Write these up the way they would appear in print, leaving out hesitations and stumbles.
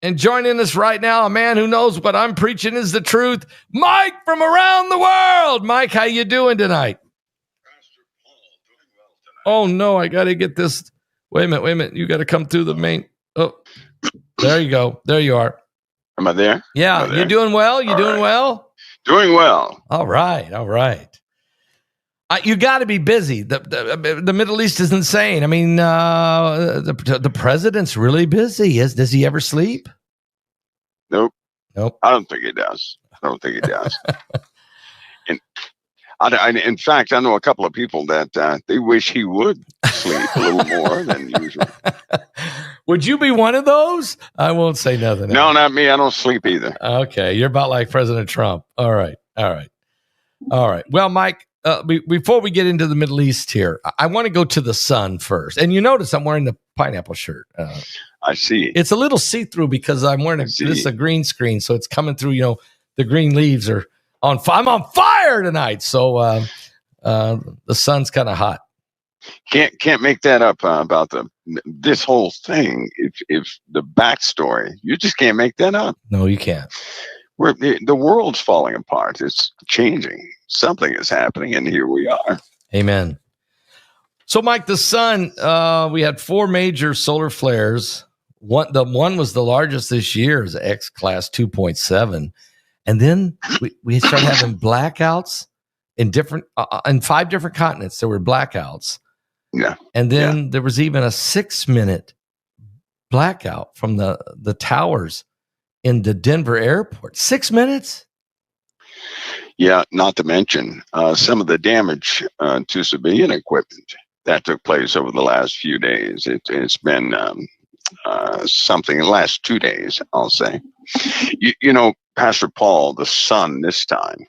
And joining us right now, a man who knows what I'm preaching is the truth, Mike from around the world. Mike, how you doing tonight? Pastor Paul, doing well tonight. Oh, no, I got to get this. Wait a minute. You got to come through the main. Oh, there you go. There you are. Am I there? Yeah, you doing well? You doing well? Doing well. All right. You got to be busy. The Middle East is insane. I mean, the president's really busy. Does he ever sleep? Nope. Nope. I don't think he does. And in fact, I know a couple of people that they wish he would sleep a little more than usual. Would you be one of those? I won't say nothing. No, not me. I don't sleep either. Okay, you're about like President Trump. All right. Well, Mike, before we get into the Middle East here, I want to go to the sun first. And you notice I'm wearing the pineapple shirt. I see. It's a little see-through because I'm wearing this is a green screen, so it's coming through. The green leaves are on fire. I'm on fire tonight, so the sun's kind of hot. Can't make that up about this whole thing. If the backstory, you just can't make that up. No, you can't. The world's falling apart. It's changing. Something is happening, and here we are. Amen. So, Mike, the sun, we had 4 major solar flares. One was the largest this year, is X class 2.7. And then we started having blackouts in 5 different continents. There were blackouts. Yeah. And then there was even a 6-minute blackout from the towers in the Denver airport. 6 minutes? Yeah, not to mention some of the damage to civilian equipment that took place over the last few days. It's been something in the last 2 days, I'll say. You know, Pastor Paul, the sun this time,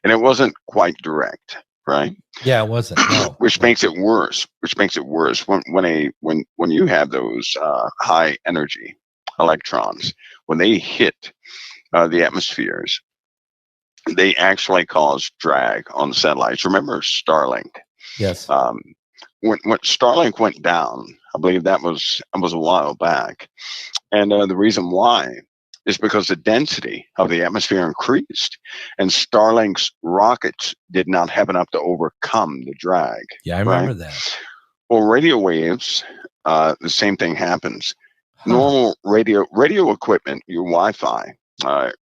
and it wasn't quite direct, right? Yeah, it wasn't. No. Which makes it worse. When you have those high energy electrons, when they hit the atmospheres, they actually cause drag on the satellites. Remember Starlink? Yes. When Starlink went down, I believe that was a while back, and the reason why is because the density of the atmosphere increased, and Starlink's rockets did not have enough to overcome the drag. Yeah, I remember that. Well, radio waves, the same thing happens. Normal radio equipment, your Wi-Fi,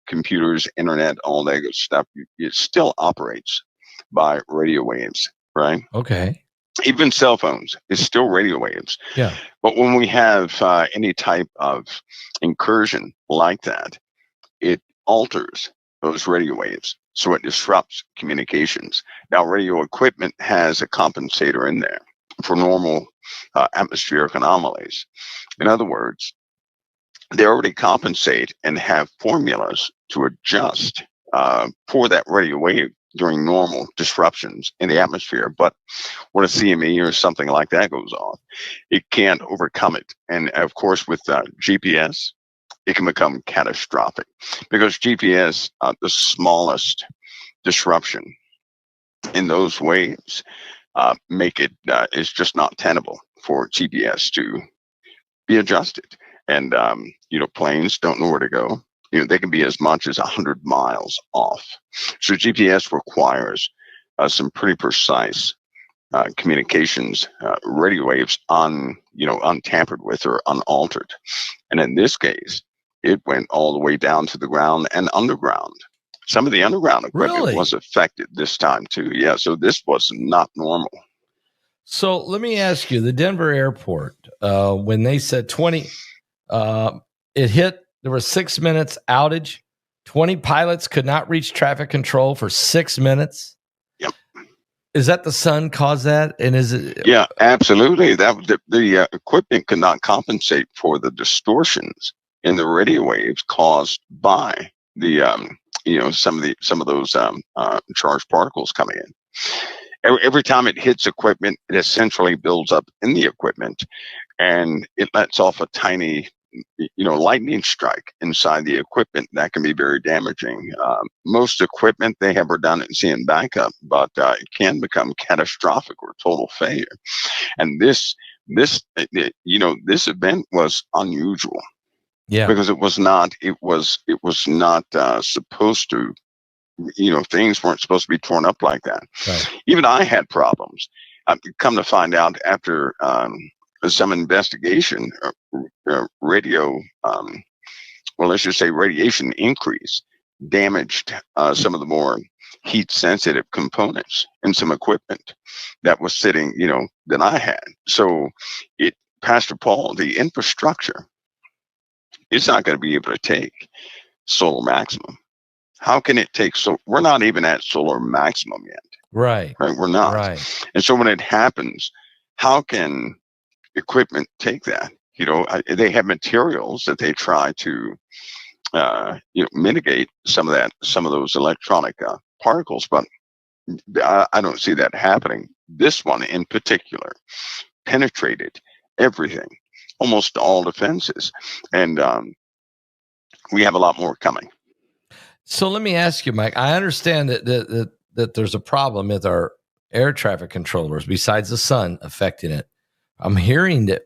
computers, internet, all that good stuff, it still operates by radio waves, right? Okay. Even cell phones, it's still radio waves. Yeah. But when we have any type of incursion like that, it alters those radio waves. So it disrupts communications. Now, radio equipment has a compensator in there for normal atmospheric anomalies. In other words, they already compensate and have formulas to adjust for that radio wave during normal disruptions in the atmosphere. But when a CME or something like that goes off, it can't overcome it. And of course, with GPS, it can become catastrophic because GPS, the smallest disruption in those waves, make it is just not tenable for GPS to be adjusted. And planes don't know where to go. They can be as much as 100 miles off. So GPS requires some pretty precise communications, radio waves untampered with or unaltered. And in this case, it went all the way down to the ground and underground. Some of the underground equipment was affected this time too. Yeah, so this was not normal. So let me ask you, the Denver airport, when they said 20, it hit, there was 6 minutes outage. 20 pilots could not reach traffic control for 6 minutes. Yep. Is that the sun caused that? And is it? Yeah, absolutely. That the equipment could not compensate for the distortions in the radio waves caused by the some of those charged particles coming in. Every time it hits equipment, it essentially builds up in the equipment, and it lets off a tiny lightning strike inside the equipment that can be very damaging. Most equipment, they have redundancy and backup, but it can become catastrophic or total failure. And this event was unusual. Yeah. because it was not supposed to, things weren't supposed to be torn up like that. Right. Even I had problems. Come to find out after some investigation, radio, well, let's just say radiation increase damaged some of the more heat sensitive components in some equipment that was sitting, that I had. So Pastor Paul, the infrastructure is not going to be able to take solar maximum. How can it take? So we're not even at solar maximum yet. Right. Right. We're not. Right. And so when it happens, how can equipment take that? They have materials that they try to, mitigate some of those electronic particles, but I don't see that happening. This one in particular penetrated everything, almost all defenses, and we have a lot more coming. So let me ask you, Mike. I understand that there's a problem with our air traffic controllers besides the sun affecting it. I'm hearing that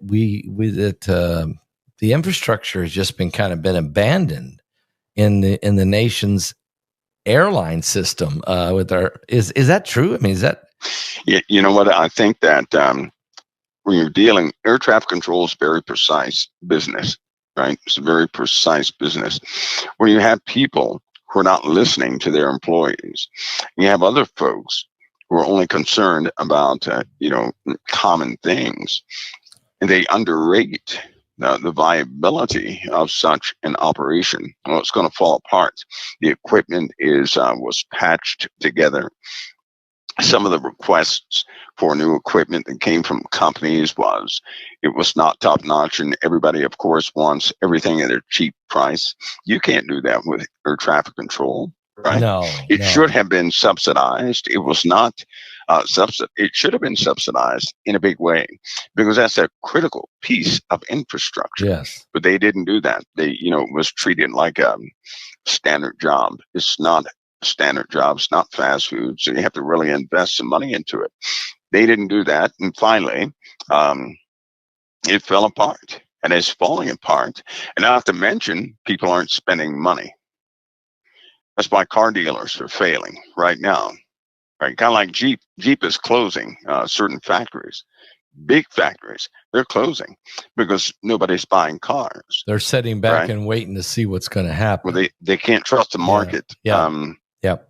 the infrastructure has just been abandoned in the nation's airline system. Is that true? I mean, is that? Yeah, you know what? I think that when you're dealing, air traffic control is very precise business, right? It's a very precise business. When you have people who are not listening to their employees, you have other folks who are only concerned about, common things, and they underrate the viability of such an operation. Well, it's going to fall apart. The equipment was patched together. Some of the requests for new equipment that came from companies was not top notch, and everybody, of course, wants everything at a cheap price. You can't do that with air traffic control, right? It should have been subsidized. It was not it should have been subsidized in a big way because that's a critical piece of infrastructure. Yes, but they didn't do that. They, it was treated like a standard job. It's not standard jobs, not fast food. So you have to really invest some money into it. They didn't do that. And finally, it fell apart and it's falling apart. And not to mention, people aren't spending money. That's why car dealers are failing right now. Right? Kind of like Jeep. Jeep is closing certain factories. Big factories, they're closing because nobody's buying cars. They're sitting back and waiting to see what's going to happen. Well, they can't trust the market. Yeah. Yep.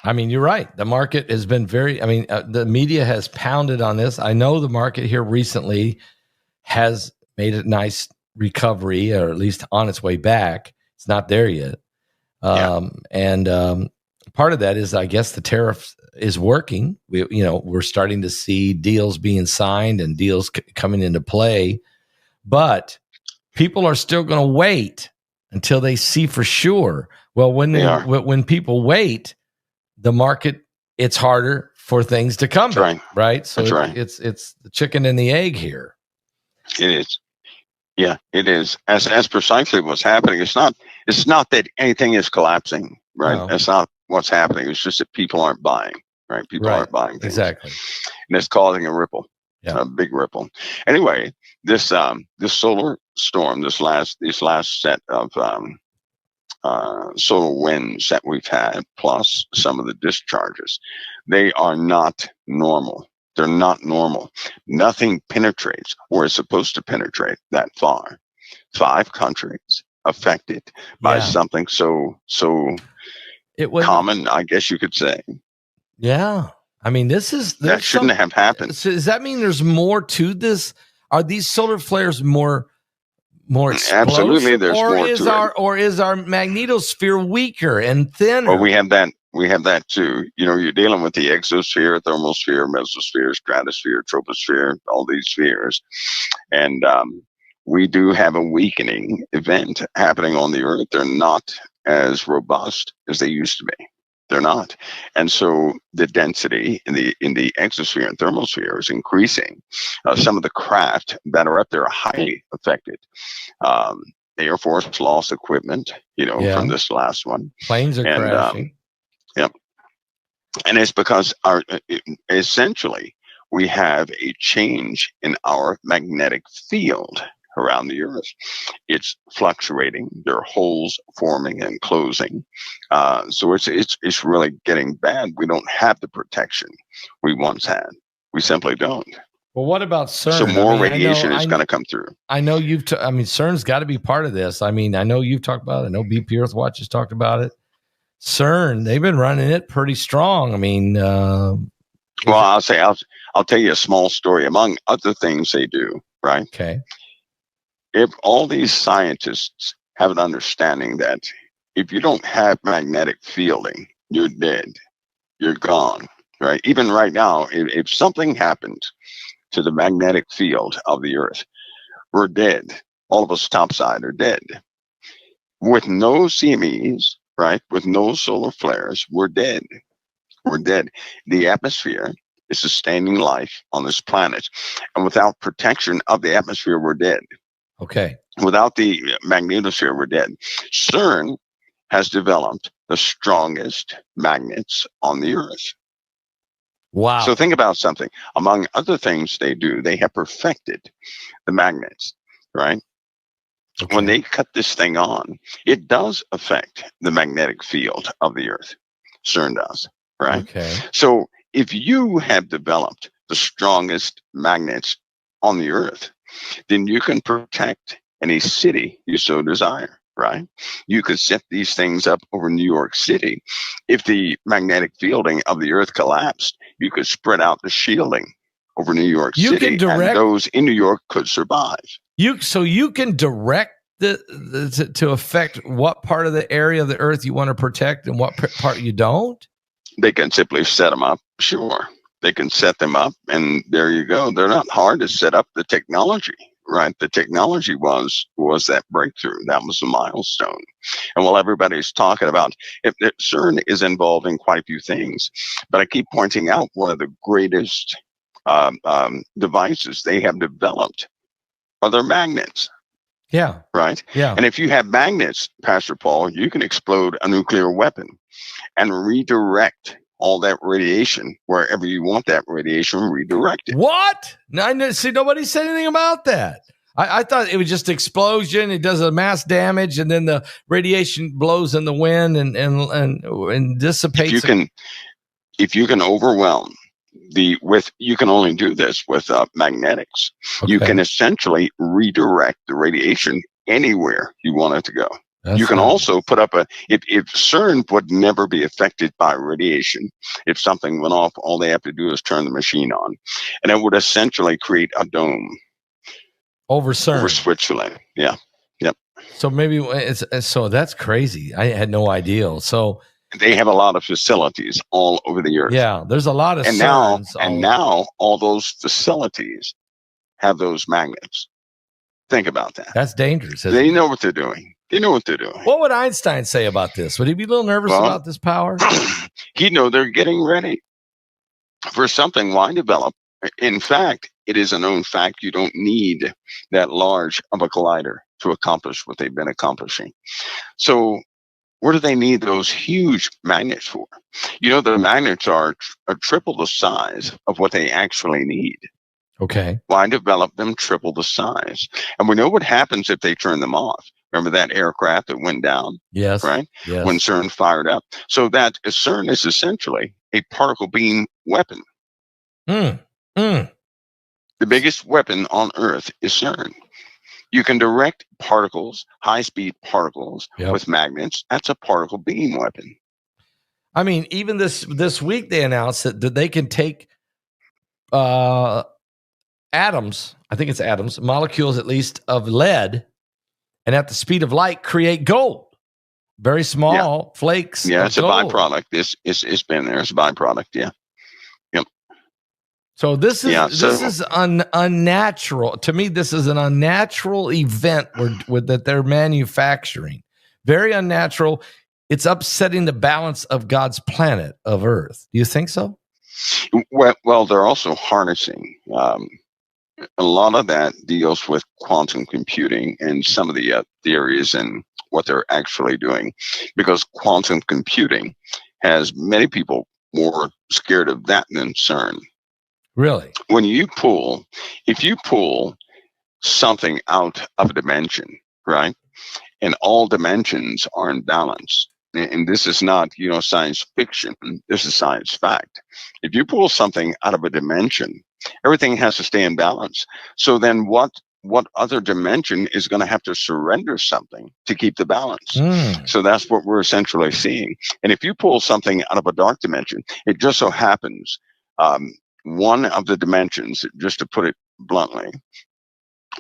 I mean, you're right. The market has been the media has pounded on this. I know the market here recently has made a nice recovery, or at least on its way back. It's not there yet. And part of that is, I guess, the tariff is working. We're starting to see deals being signed and deals coming into play, but people are still going to wait until they see for sure. Well, when people wait, the market, it's harder for things to come back, right? So it's the chicken and the egg here. It is. Yeah, it is. As precisely what's happening. It's not that anything is collapsing, right? No. That's not what's happening. It's just that people aren't buying, right? People aren't buying things. Exactly. And it's causing a ripple, a big ripple. Anyway, this solar storm, this last set of solar winds that we've had, plus some of the discharges, they are not normal. They're not normal. Nothing penetrates where it's supposed to penetrate that far. 5 countries affected by something so common, I guess you could say. Yeah. I mean, that shouldn't have happened. So does that mean there's more to this? Are these solar flares more explosive? Absolutely, there's more to it. Or is our magnetosphere weaker and thinner? Well, we have that too. You're dealing with the exosphere, thermosphere, mesosphere, stratosphere, troposphere, all these spheres. And we do have a weakening event happening on the Earth. They're not as robust as they used to be. They're not. And so the density in the exosphere and thermosphere is increasing. Some of the craft that are up there are highly affected. The Air Force lost equipment, from this last one. Planes are crashing. Yep. And it's because essentially we have a change in our magnetic field. around the Earth. It's fluctuating. There are holes forming and closing. So it's really getting bad. We don't have the protection we once had. We simply don't. Well, what about CERN? So more radiation is going to come through. I know CERN's got to be part of this. I mean, I know you've talked about it. I know BP Earthwatch has talked about it. CERN, they've been running it pretty strong. I mean, Well, I'll tell you a small story. Among other things they do, right? Okay. If all these scientists have an understanding that if you don't have magnetic fielding, you're dead. You're gone, right? Even right now, if something happened to the magnetic field of the Earth, we're dead. All of us topside are dead. With no CMEs, right? With no solar flares, we're dead. We're dead. The atmosphere is sustaining life on this planet. And without protection of the atmosphere, we're dead. Okay. Without the magnetosphere, we're dead. CERN has developed the strongest magnets on the Earth. Wow. So think about something. Among other things they do, they have perfected the magnets, right? Okay. When they cut this thing on, it does affect the magnetic field of the Earth. CERN does, right? Okay. So if you have developed the strongest magnets on the Earth, then you can protect any city you so desire, right? You could set these things up over New York City. If the magnetic fielding of the Earth collapsed, you could spread out the shielding over New York City, and those in New York could survive. You can direct to affect what part of the area of the Earth you want to protect and what part you don't? They can simply set them up, sure. They can set them up, and there you go. They're not hard to set up. The technology, right? The technology was that breakthrough. That was a milestone. And while everybody's talking about it, CERN is involved in quite a few things, but I keep pointing out one of the greatest devices they have developed are their magnets. Yeah. Right? Yeah. And if you have magnets, Pastor Paul, you can explode a nuclear weapon and redirect all that radiation wherever you want that radiation redirected. What? See, nobody said anything about that. I thought it was just explosion. It does a mass damage, and then the radiation blows in the wind and dissipates. If you can overwhelm you can only do this with magnetics. Okay. You can essentially redirect the radiation anywhere you want it to go. You can also put up if CERN would never be affected by radiation. If something went off, all they have to do is turn the machine on, and it would essentially create a dome over CERN, over Switzerland. Yeah, yep. So maybe so that's crazy. I had no idea. So they have a lot of facilities all over the Earth. Yeah, there's a lot of CERNs. Now all those facilities have those magnets. Think about that. That's dangerous. They know what they're doing. They know what they're doing. What would Einstein say about this? Would he be a little nervous about this power? He'd know they're getting ready for something. Why develop? In fact, it is a known fact you don't need that large of a collider to accomplish what they've been accomplishing. So what do they need those huge magnets for? The magnets are triple the size of what they actually need. Okay. Why develop them triple the size? And we know what happens if they turn them off. Remember that aircraft that went down? Yes. Right? Yes. When CERN fired up. So that CERN is essentially a particle beam weapon. The biggest weapon on Earth is CERN. You can direct particles, high-speed particles, with magnets. That's a particle beam weapon. I mean, even this week they announced that they can take atoms, I think it's atoms, molecules at least of lead, and at the speed of light create gold. Very small flakes. Yeah, it's gold. A byproduct. It's been there. It's a byproduct. Yeah. Yep. So this is unnatural. To me, this is an unnatural event that they're manufacturing. Very unnatural. It's upsetting the balance of God's planet of Earth. Do you think so? Well, they're also harnessing. A lot of that deals with quantum computing and some of the theories and what they're actually doing, because quantum computing has many people more scared of that than CERN. Really? If you pull something out of a dimension, right? And all dimensions are in balance. And this is not, science fiction. This is science fact. If you pull something out of a dimension, everything has to stay in balance. So then what other dimension is going to have to surrender something to keep the balance? So that's what we're essentially seeing. And if you pull something out of a dark dimension, it just so happens one of the dimensions, just to put it bluntly,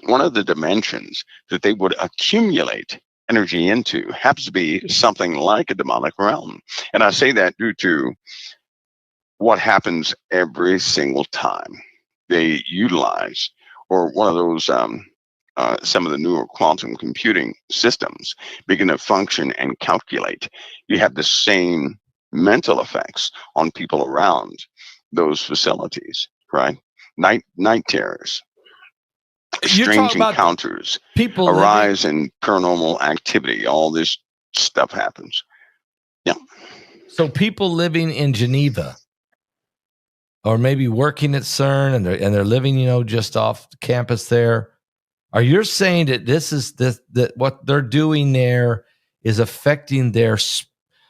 one of the dimensions that they would accumulate energy into happens to be something like a demonic realm. And I say that due to what happens every single time they utilize, or one of those, some of the newer quantum computing systems begin to function and calculate. You have the same mental effects on people around those facilities, right? Night terrors, strange encounters, people a rise in paranormal activity. All this stuff happens. Yeah. So people living in Geneva, or maybe working at CERN, and they're living, just off campus there. Are you saying that that what they're doing there is affecting their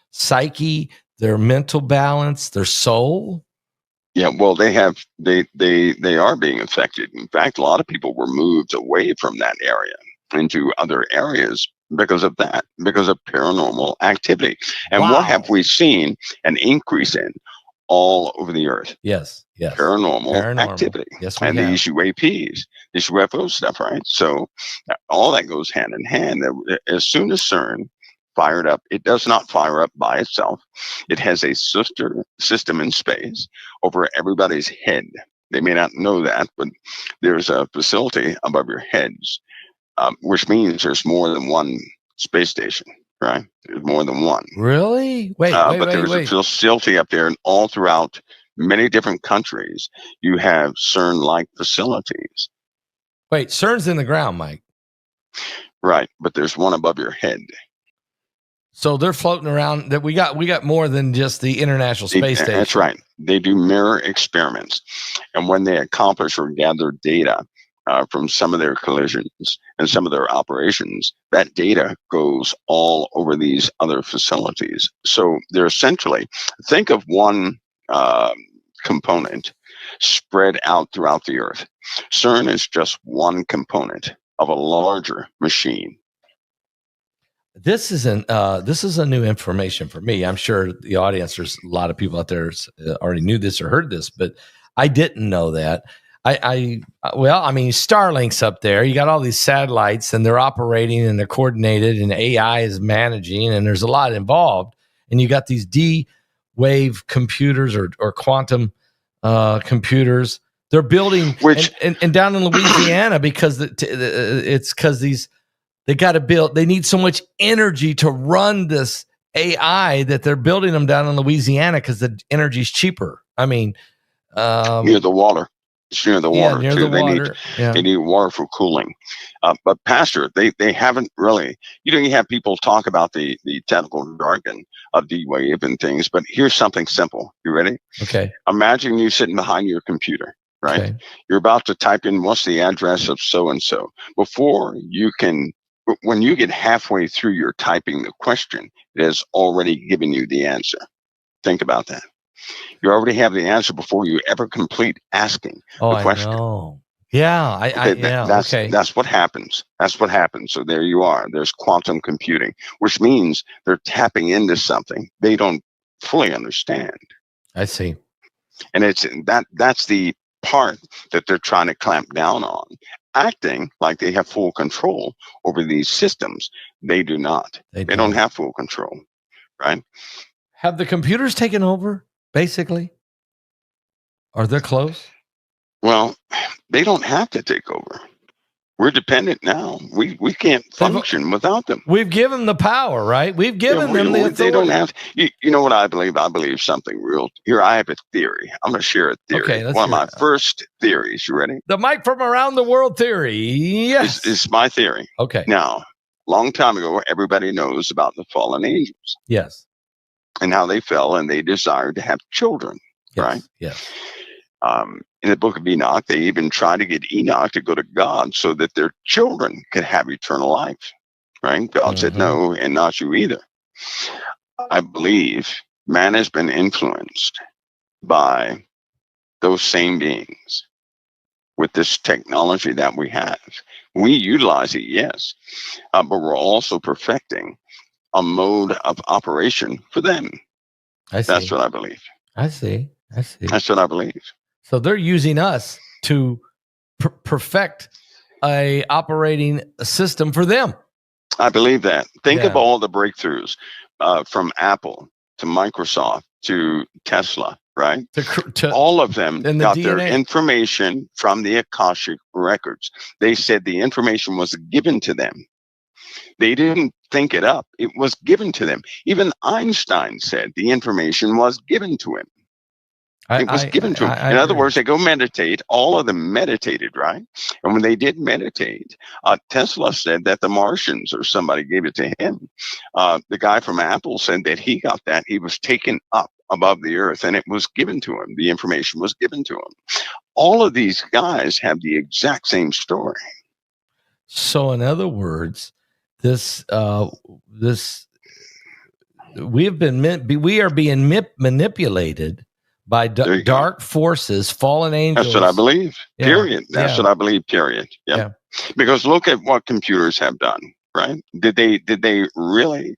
psyche, their mental balance, their soul? Yeah, well, they are being affected. In fact, a lot of people were moved away from that area into other areas because of that, because of paranormal activity. And what have we seen an increase in all over the earth? Yes. Paranormal activity. Yes, we and have. These UAPs, this UFO stuff, right? So all that goes hand in hand. As soon as CERN fired up, it does not fire up by itself. It has a sister system in space over everybody's head. They may not know that, but there's a facility above your heads, which means there's more than one space station, right? There's more than one. Really? But there's a facility up there, and all throughout many different countries, you have CERN-like facilities. Wait, CERN's in the ground, Mike. Right, but there's one above your head. So they're floating around. That we got more than just the International Space Station. That's right. They do mirror experiments, and when they accomplish or gather data from some of their collisions and some of their operations, that data goes all over these other facilities. So they're essentially, think of one component spread out throughout the earth. CERN is just one component of a larger machine. This is a new information for me. I'm sure the audience, there's a lot of people out there already knew this or heard this, but I didn't know that. Starlink's up there. You got all these satellites, and they're operating and they're coordinated, and AI is managing, and there's a lot involved. And you got these D-wave computers or quantum computers. They're building, and down in Louisiana, because it's because they got to build. They need so much energy to run this AI that they're building them down in Louisiana because the energy's cheaper. I mean, near the water. It's near the water near too. The water. They need water for cooling. But Pastor, they haven't really. You have people talk about the technical jargon of D-wave and things, but here's something simple. You ready? Okay. Imagine you sitting behind your computer, right? Okay. You're about to type in what's the address of so and so. When you get halfway through your typing the question, it has already given you the answer. Think about that. You already have the answer before you ever complete asking the question. I know. Yeah, That's what happens. That's what happens. So there you are. There's quantum computing, which means they're tapping into something they don't fully understand. I see. And that's the part that they're trying to clamp down on. Acting like they have full control over these systems. They do not. They don't have full control, right? Have the computers taken over, basically? Are they close? Well, they don't have to take over. We're dependent now. We can't function without them. We've given them the power, right? We've given them the authority. They don't have. You know what I believe? I believe something real. Here, I have a theory. I'm going to share a theory. Okay, one of my first theories. You ready? The Mike from Around the World theory. Yes, is my theory. Okay. Now, long time ago, everybody knows about the fallen angels. Yes. And how they fell and they desired to have children. Yes. Right. Yes. in the book of Enoch, they even tried to get Enoch to go to God so that their children could have eternal life. Right? God said no, and not you either. I believe man has been influenced by those same beings with this technology that we have. We utilize it, yes, but we're also perfecting a mode of operation for them. I see. That's what I believe. I see. That's what I believe. So they're using us to perfect a operating system for them. I believe that. Think of Yeah. all the breakthroughs from Apple to Microsoft to Tesla, right? All of them and the got DNA. their information from the Akashic records. They said the information was given to them. They didn't think it up. It was given to them. Even Einstein said the information was given to him. It was given to him. In other words, they go meditate. All of them meditated, right? And when they did meditate, Tesla said that the Martians or somebody gave it to him. The guy from Apple said that he got that. He was taken up above the earth and it was given to him. The information was given to him. All of these guys have the exact same story. So, in other words, we are being manipulated by dark forces, fallen angels. That's what I believe. Period. That's what I believe. Period. Yeah. Because look at what computers have done. Right? Did they really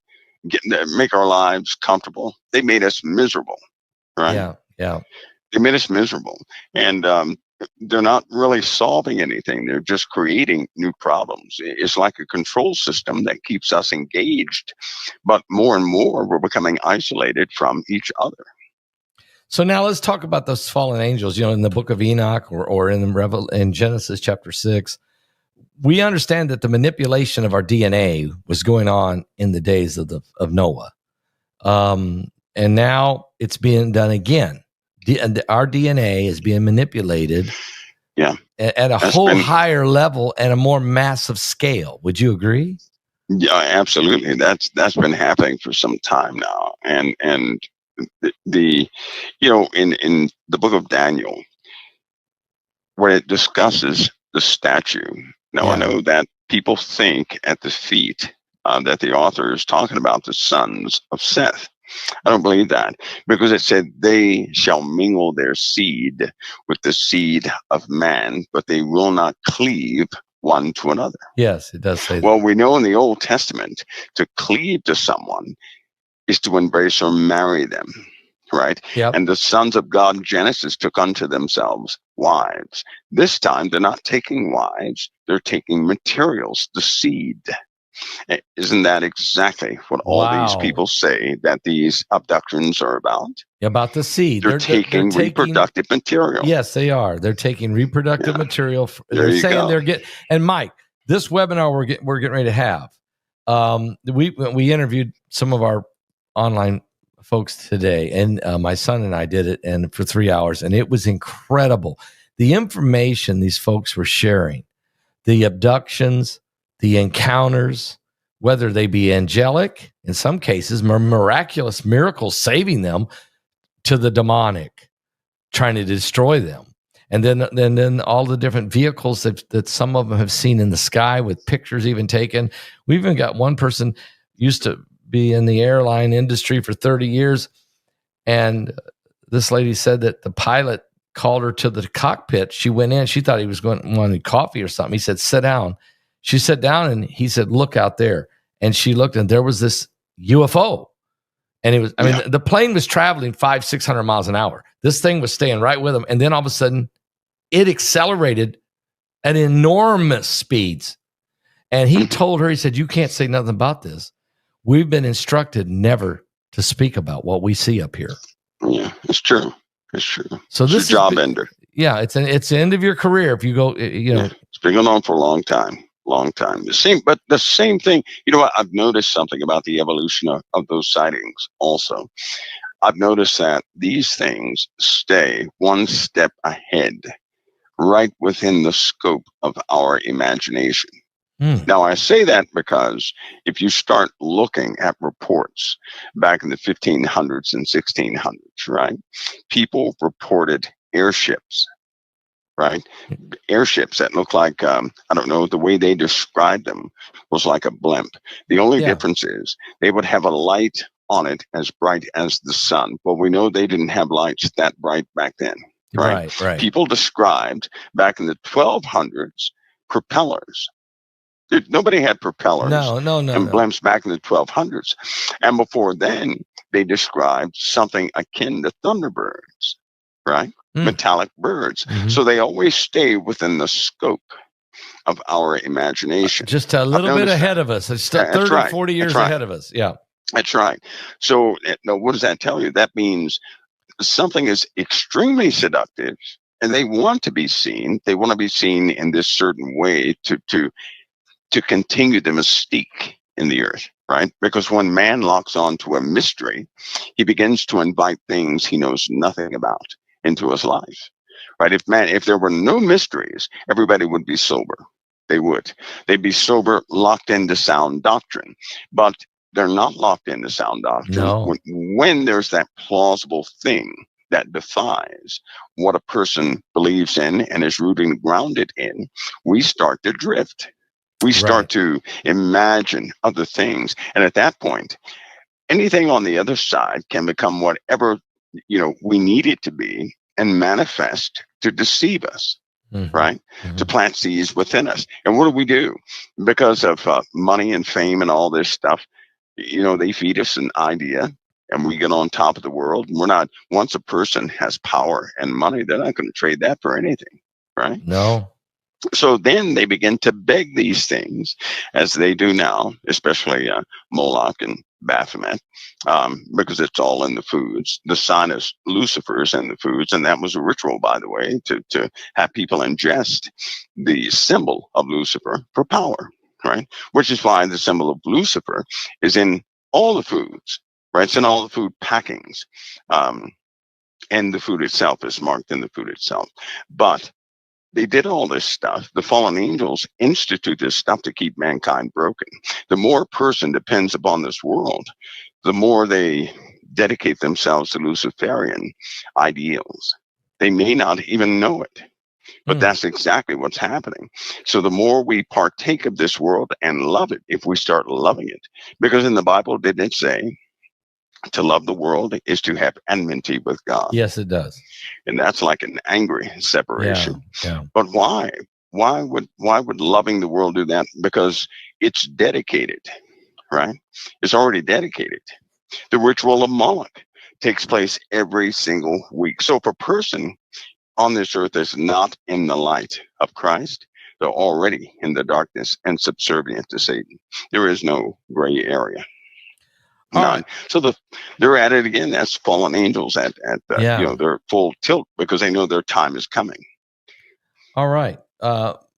make our lives comfortable? They made us miserable. Right? Yeah. They made us miserable, and they're not really solving anything. They're just creating new problems. It's like a control system that keeps us engaged, but more and more we're becoming isolated from each other. So now let's talk about those fallen angels. In the book of Enoch or in Genesis chapter 6, we understand that the manipulation of our DNA was going on in the days of Noah, and now it's being done again. Our DNA is being manipulated, at a higher level and a more massive scale. Would you agree? Yeah, absolutely. That's been happening for some time now, and the in the book of Daniel, where it discusses the statue. Now I know that people think at the feet that the author is talking about the sons of Seth. I don't believe that, because it said they shall mingle their seed with the seed of man, but they will not cleave one to another. Yes, it does say that. Well, we know in the Old Testament to cleave to someone is to embrace or marry them, right? Yep. And the sons of God in Genesis took unto themselves wives. This time they're not taking wives, they're taking materials, the seed. Isn't that exactly what all these people say that these abductions are about? About the seed. They're taking reproductive material. Yes, they are. They're taking reproductive material. They're saying and Mike, this webinar we're getting ready to have. We interviewed some of our online folks today, and my son and I did it, and for 3 hours, and it was incredible. The information these folks were sharing, the abductions, the encounters, whether they be angelic, in some cases, miraculous miracles saving them, to the demonic, trying to destroy them. And then all the different vehicles that some of them have seen in the sky with pictures even taken. We've even got one person used to be in the airline industry for 30 years. And this lady said that the pilot called her to the cockpit. She went in. She thought he was wanting coffee or something. He said, sit down. She sat down and he said, look out there. And she looked and there was this UFO. And it was, the plane was traveling 500-600 miles an hour. This thing was staying right with them. And then all of a sudden it accelerated at enormous speeds. And he told her, he said, you can't say nothing about this. We've been instructed never to speak about what we see up here. Yeah, it's true. It's true. So this is a job ender. Yeah, it's the end of your career if you go, It's been going on for a long time. The same thing. You know what? I've noticed something about the evolution of those sightings also. I've noticed that these things stay one step ahead, right within the scope of our imagination. Now, I say that because if you start looking at reports back in the 1500s and 1600s, right, people reported airships right? Airships that look like, I don't know, the way they described them was like a blimp. The only Yeah. difference is they would have a light on it as bright as the sun. Well, we know they didn't have lights that bright back then, right? Right. Right. People described back in the 1200s propellers. Nobody had propellers No. No. No. and No. blimps back in the 1200s. And before then, they described something akin to thunderbirds, right? Mm. Metallic birds. Hmm. So they always stay within the scope of our imagination. Just a I've little bit noticed ahead that. of us. It's Yeah, that's 30, right. 40 That's years right. ahead of us. Yeah. That's right. So, now what does that tell you? That means something is extremely seductive and they want to be seen. They want to be seen in this certain way to continue the mystique in the earth, right? Because when man locks on to a mystery, he begins to invite things he knows nothing about into his life, right? If there were no mysteries, everybody would be sober. They would. They'd be sober, locked into sound doctrine, but they're not locked into sound doctrine. No. When there's that plausible thing that defies what a person believes in and is rooted and grounded in, we start to drift. We Right. start to imagine other things. And at that point, anything on the other side can become whatever, we need it to be and manifest to deceive us, Hmm. right? To Hmm. plant seeds within us. And what do? Because of money and fame and all this stuff, they feed us an idea and we get on top of the world. And we're not, once a person has power and money, they're not going to trade that for anything, right? No. So then they begin to beg these things, as they do now, especially Moloch and Baphomet, because it's all in the foods. The sign of Lucifer is in the foods, and that was a ritual, by the way, to have people ingest the symbol of Lucifer for power, right? Which is why the symbol of Lucifer is in all the foods, right? It's in all the food packings, and the food itself is marked in the food itself. But they did all this stuff. The fallen angels institute this stuff to keep mankind broken. The more a person depends upon this world, the more they dedicate themselves to Luciferian ideals. They may not even know it, but Mm. that's exactly what's happening. So the more we partake of this world and love it, if we start loving it, because in the Bible, didn't it say to love the world is to have enmity with God? Yes, it does. And that's like an angry Yeah. separation. Yeah. But why? Why would loving the world do that? Because it's dedicated, right? It's already dedicated. The ritual of Moloch takes place every single week. So if a person on this earth is not in the light of Christ, they're already in the darkness and subservient to Satan. There is no gray area. All right. None. So they're at it again. That's fallen angels at Yeah. their full tilt because they know their time is coming. All right.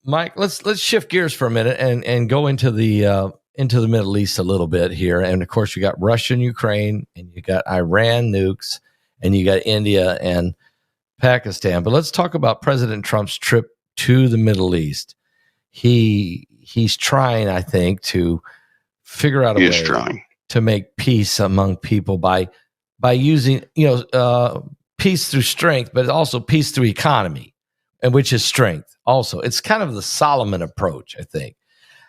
Mike, let's shift gears for a minute and go into the Middle East a little bit here. And of course, you got Russia and Ukraine, and you got Iran nukes, and you got India and Pakistan. But let's talk about President Trump's trip to the Middle East. He's trying, I think, to figure out a He is way trying. to make peace among people by using peace through strength, but also peace through economy, and which is strength. Also, it's kind of the Solomon approach, I think.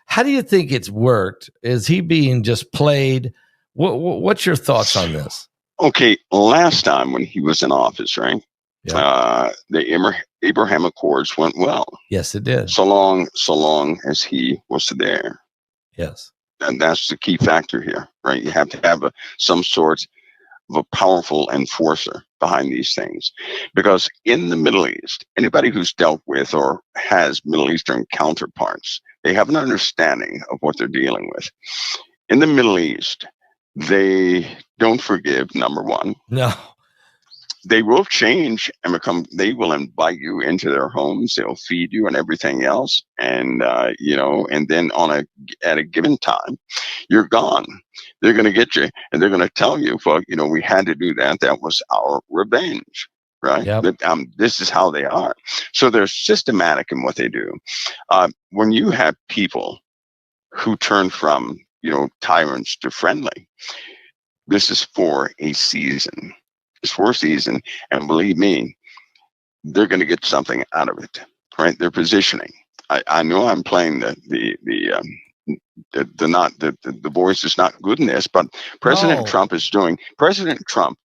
How do you think it's worked? Is he being just played? What's your thoughts on this? Okay, last time when he was in office, right? Yeah. The Abraham Accords went well, Yes, it did. so long as he was there, Yes. and that's the key factor here, right? You have to have some sort of a powerful enforcer behind these things, because in the Middle East, anybody who's dealt with or has Middle Eastern counterparts, they have an understanding of what they're dealing with. In the Middle East, they don't forgive. Number one. No. They will change and they will invite you into their homes. They'll feed you and everything else. And, and then at a given time, you're gone. They're going to get you and they're going to tell you, well, we had to do that. That was our revenge, right? Yep. This is how they are. So they're systematic in what they do. When you have people who turn from, tyrants to friendly, this is for a season. It's for a season. And believe me, they're going to get something out of it, right? They're positioning. I know I'm playing the voice is not good in this, but President No. Trump is doing. President Trump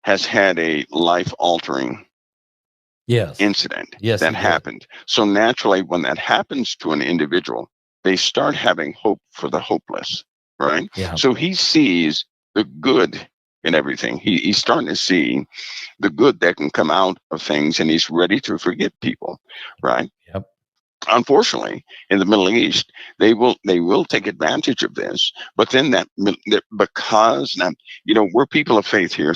has had a life altering Yes. incident Yes, that he did. happened. So naturally, when that happens to an individual, they start having hope for the hopeless, right? Yeah. So he sees the good in everything. He's starting to see the good that can come out of things, and he's ready to forgive people, right? Yep. Unfortunately, in the Middle East, they will take advantage of this. But then because now, we're people of faith here,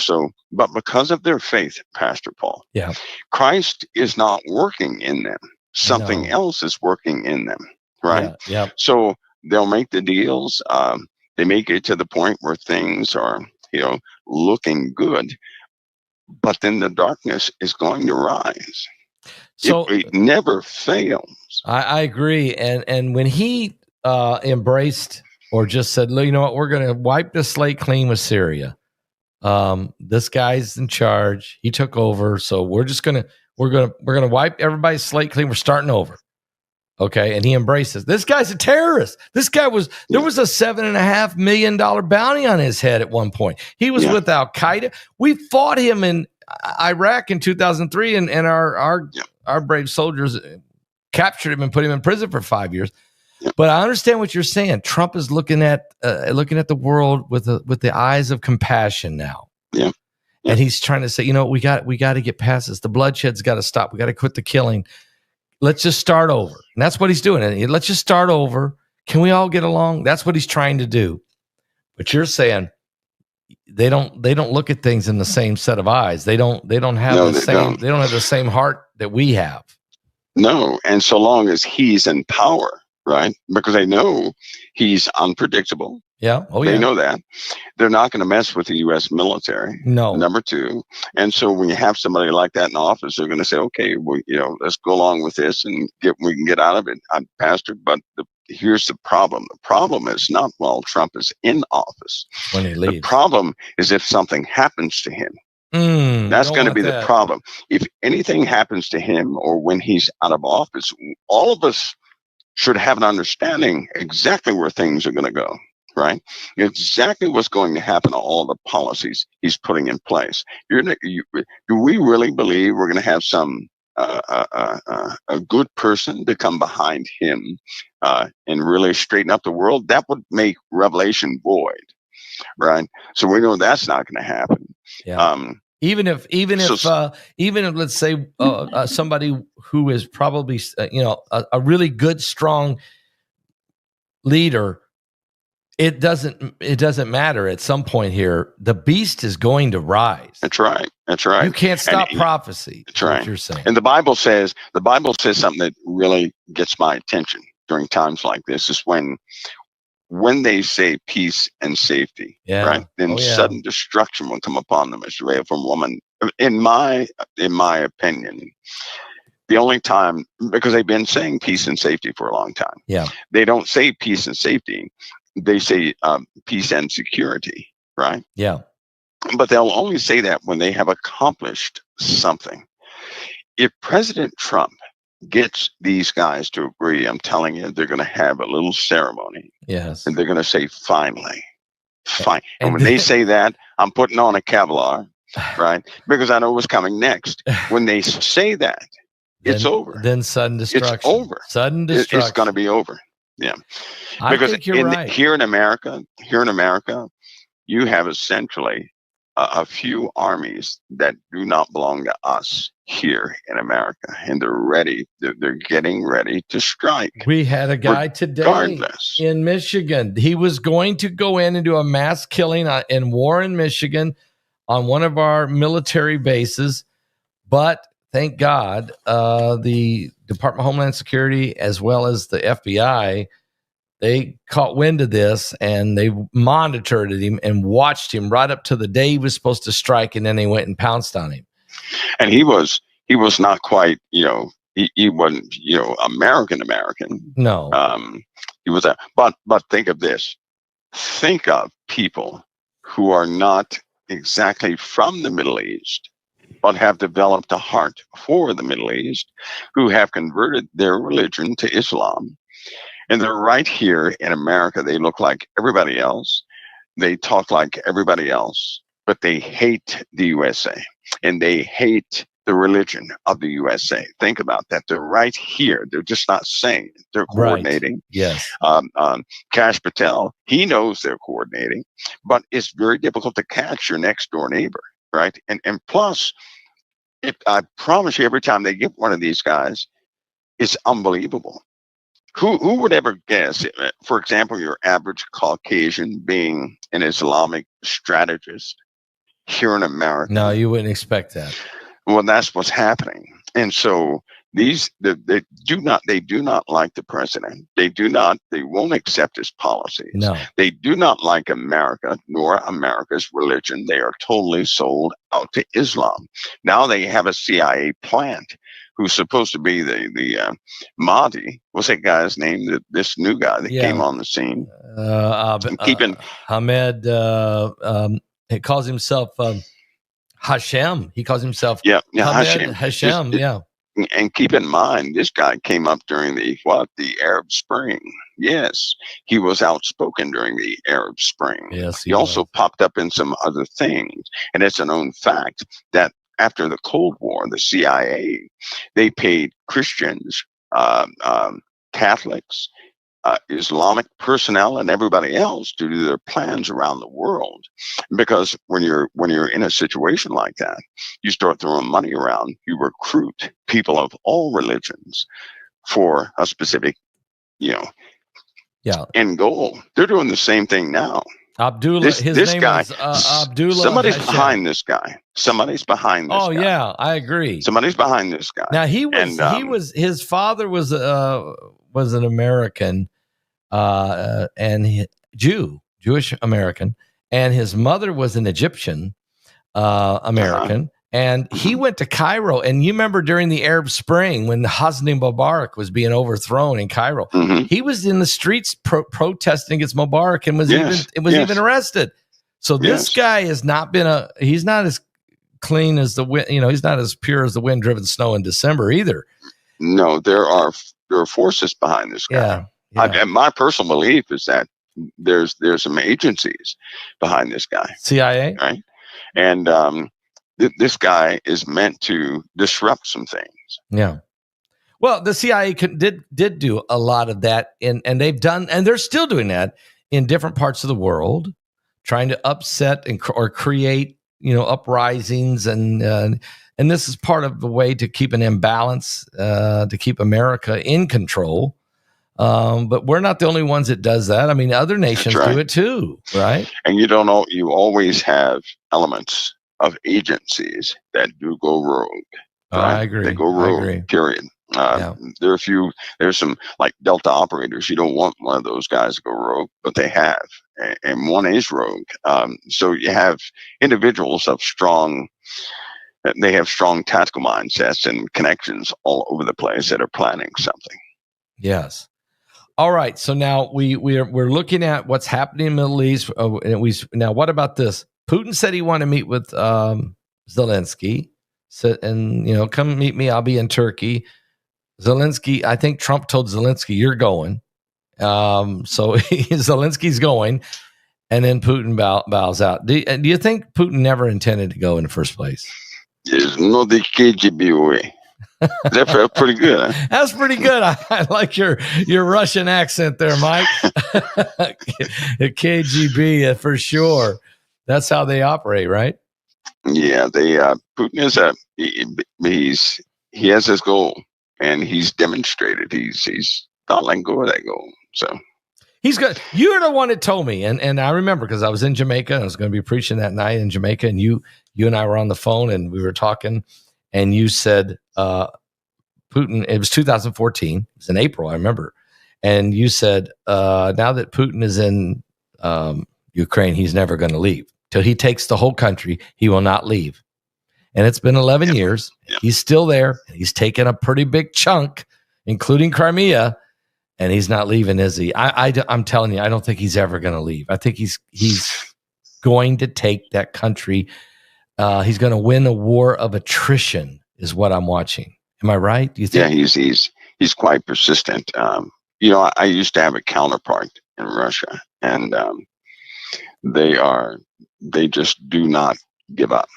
but because of their faith, Pastor Paul, Yeah. Christ is not working in them. Something No. else is working in them, right? Yeah. Yep. So they'll make the deals. They make it to the point where things are, looking good, but then the darkness is going to rise. So It never fails. I agree. And when he embraced or just said, "Look, you know what, we're going to wipe the slate clean with Syria. This guy's in charge. He took over, so we're gonna wipe everybody's slate clean. We're starting over." Okay, and he embraces. This guy's a terrorist. There was a $7.5 million bounty on his head at one point. He was with Al Qaeda. We fought him in Iraq in 2003, and our brave soldiers captured him and put him in prison for 5 years. But I understand what you're saying. Trump is looking at the world with the eyes of compassion now. Yeah. And he's trying to say, we got to get past this. The bloodshed's got to stop. We got to quit the killing. Let's just start over. And that's what he's doing. And let's just start over. Can we all get along? That's what he's trying to do. But you're saying they don't look at things in the same set of eyes. They don't have they don't have the same heart that we have. No, and so long as he's in power, right? Because they know he's unpredictable. Yeah. Oh, They know that. They're not going to mess with the U.S. military. No. Number two. And so when you have somebody like that in office, they're going to say, okay, well, let's go along with this and we can get out of it. I'm Pastor, but here's the problem. The problem is not while Trump is in office. When he leaves. The problem is if something happens to him. That's going to be the problem. If anything happens to him or when he's out of office, all of us should have an understanding exactly where things are going to go, right? Exactly what's going to happen to all the policies he's putting in place. Do we really believe we're going to have some a good person to come behind him and really straighten up the world? That would make Revelation void, right? So we know that's not going to happen. Yeah. Even if let's say somebody who is probably a really good, strong leader, it doesn't matter. At some point here, the beast is going to rise. That's right. You can't stop prophecy. That's right. What you're saying. And the Bible says something that really gets my attention during times like this is when they say peace and safety, right? Then sudden destruction will come upon them as rail from woman. In my opinion, the only time, because they've been saying peace and safety for a long time. Yeah. They don't say peace and safety. They say peace and security, right? Yeah. But they'll only say that when they have accomplished something. If President Trump gets these guys to agree, I'm telling you, they're going to have a little ceremony. Yes. And they're going to say, finally, fine. And when they say that, I'm putting on a Kevlar, right? Because I know what's coming next. When they say that, it's over. Then sudden destruction. It's over. Sudden destruction. It's going to be over. Yeah. I think you're right. Here in America, you have essentially a few armies that do not belong to us here in America, and they're getting ready to strike. We had a guy today in Michigan. He was going to go in and do a mass killing in Warren, Michigan, on one of our military bases, but thank God, the Department of Homeland Security as well as the FBI, they caught wind of this and they monitored him and watched him right up to the day he was supposed to strike, and then they went and pounced on him. And he was not quite, he wasn't, American. No. He was but think of this. Think of people who are not exactly from the Middle East but have developed a heart for the Middle East, who have converted their religion to Islam. And they're right here in America. They look like everybody else. They talk like everybody else, but they hate the USA and they hate the religion of the USA. Think about that. They're right here. They're just not saying it. They're coordinating. Right. Yes. Kash Patel, he knows they're coordinating, but it's very difficult to catch your next door neighbor, right? And plus, I promise you, every time they get one of these guys, it's unbelievable. Who would ever guess, for example, your average Caucasian being an Islamic strategist here in America? No, you wouldn't expect that. Well, that's what's happening. And so they do not like the president. They won't accept his policies. No. They do not like America nor America's religion. They are totally sold out to Islam. Now they have a CIA plant who's supposed to be the Mahdi. What's that guy's name? This new guy that came on the scene. Ahmed. He calls himself Hashem. He calls himself Hashem. Yeah. And keep in mind, this guy came up during the Arab Spring. Yes, he was outspoken during the Arab Spring. Yes, he also popped up in some other things. And it's a known fact that after the Cold War, the CIA, they paid Christians, Catholics, Islamic personnel, and everybody else to do their plans around the world. Because when you're in a situation like that, you start throwing money around. You recruit people of all religions for a specific, end goal. They're doing the same thing now. Abdullah, this name guy, is Abdullah. Somebody's behind this guy. Somebody's behind this guy. Oh yeah, I agree. Somebody's behind this guy. Now his father was an American, and Jewish American, and his mother was an Egyptian American. And he went to Cairo. And you remember during the Arab Spring when Hosni Mubarak was being overthrown in Cairo, he was in the streets protesting against Mubarak and was even arrested. So this guy has not been he's not as clean as the wind, he's not as pure as the wind driven snow in December either. No, there are forces behind this guy. Yeah. And my personal belief is that there's some agencies behind this guy. CIA, right? And this guy is meant to disrupt some things. Yeah. Well, the CIA did do a lot of that, and they've done, and they're still doing that in different parts of the world, trying to upset or create, uprisings, and this is part of the way to keep an imbalance, to keep America in control. But we're not the only ones that does that. I mean, other nations do it too, right? And you always have elements of agencies that do go rogue. Right? I agree. They go rogue, period. There's some like Delta operators. You don't want one of those guys to go rogue, but they have. And one is rogue. So you have individuals of they have strong tactical mindsets and connections all over the place that are planning something. Yes. All right. So now we're looking at what's happening in the Middle East. Now, what about this? Putin said he wanted to meet with Zelensky, and come meet me. I'll be in Turkey. Zelensky, I think Trump told Zelensky, "You're going." So Zelensky's going, and then Putin bows out. Do you think Putin never intended to go in the first place? There's no the KGB way. That felt pretty good. Huh? That's pretty good. I like your Russian accent there, Mike. The KGB for sure. That's how they operate, right? Yeah, Putin he has his goal, and he's demonstrated he's not letting go of that goal. So he's good. You're the one that told me, and I remember because I was in Jamaica. And I was going to be preaching that night in Jamaica, and you and I were on the phone, and we were talking, and you said Putin. It was 2014. It was in April, I remember, and you said now that Putin is in Ukraine, he's never going to leave. Till he takes the whole country, he will not leave. And it's been 11 years. He's still there. He's taken a pretty big chunk, including Crimea, and he's not leaving, is he? I'm telling you, I don't think he's ever going to leave. I think he's going to take that country he's going to win a war of attrition, is what I'm watching. Am I right? Do you think? Yeah, he's quite persistent. I used to have a counterpart in Russia, and they just do not give up.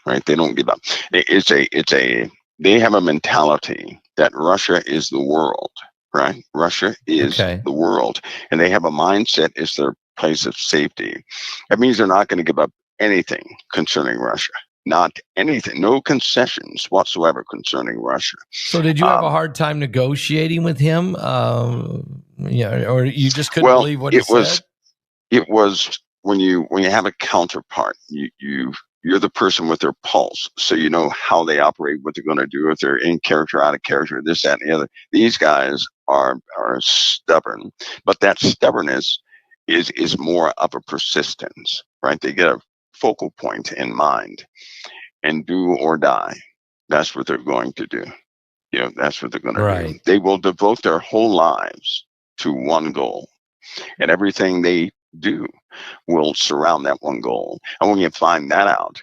Right? They don't give up. They have a mentality that Russia is the world. Right? Russia is Okay. the world, and they have a mindset it's their place of safety. That means they're not going to give up anything concerning Russia. Not anything. No concessions whatsoever concerning Russia. So did you have a hard time negotiating with him? Or you just couldn't believe what he said? It was when you have a counterpart, you're the person with their pulse, so you know how they operate, what they're going to do, if they're in character, out of character, this, that, and the other. These guys are stubborn, but that stubbornness is more of a persistence, right? They get a focal point in mind, and do or die. That's what they're going to do. That's what they're going to do. They will devote their whole lives to one goal, and everything they do will surround that one goal. And when you find that out,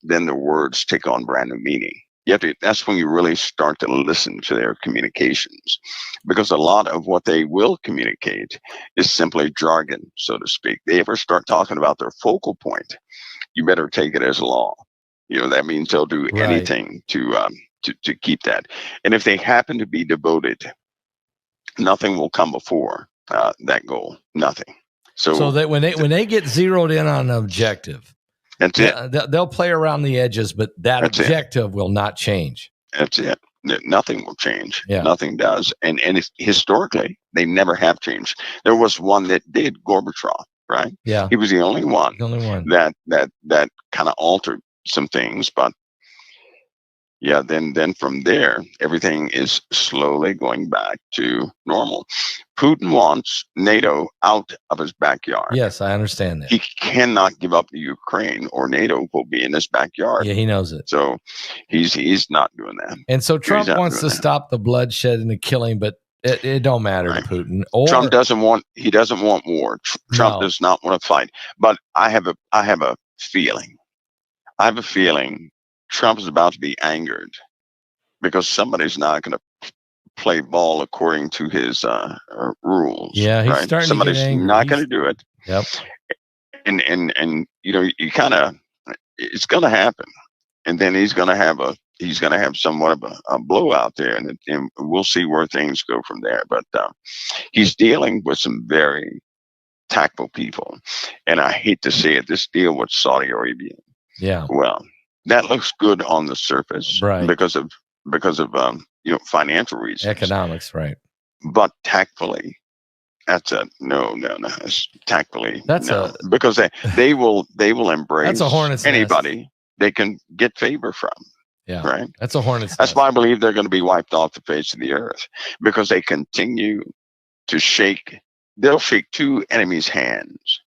then the words take on brand new meaning. That's when you really start to listen to their communications, because a lot of what they will communicate is simply jargon, so to speak. They ever start talking about their focal point, you better take it as law. That means they'll do anything to keep that. And if they happen to be devoted, nothing will come before that goal. Nothing. So that when they get zeroed in on an objective, that's it. They'll play around the edges, but that's objective will not change. That's it. Nothing will change. Yeah. Nothing does. And historically, they never have changed. There was one that did, Gorbachev, right? Yeah. He was the only one. That kind of altered some things, but yeah, then from there, everything is slowly going back to normal. Putin wants NATO out of his backyard. Yes, I understand that. He cannot give up the Ukraine, or NATO will be in his backyard. Yeah, he knows it. So he's not doing that. And so Trump wants to stop the bloodshed and the killing, but it don't matter to Putin. Trump doesn't want war. Trump does not want to fight. But I have a feeling. Trump is about to be angered because somebody's not going to play ball according to his rules. Yeah, he's starting Somebody's to get angry. Not going to do it. Yep. And you kind of, it's going to happen, and then he's going to have somewhat of a blowout there, and we'll see where things go from there. But he's dealing with some very tactful people, and I hate to say it, this deal with Saudi Arabia. Yeah. Well, that looks good on the surface, right? Because of financial reasons, economics, right? But tactfully, that's a no. Tactfully, because they will embrace that's a hornet's anybody nest. They can get favor from. Yeah, right. That's a hornet's That's nest. why I believe they're going to be wiped off the face of the earth, because they continue to shake. They'll shake two enemies' hands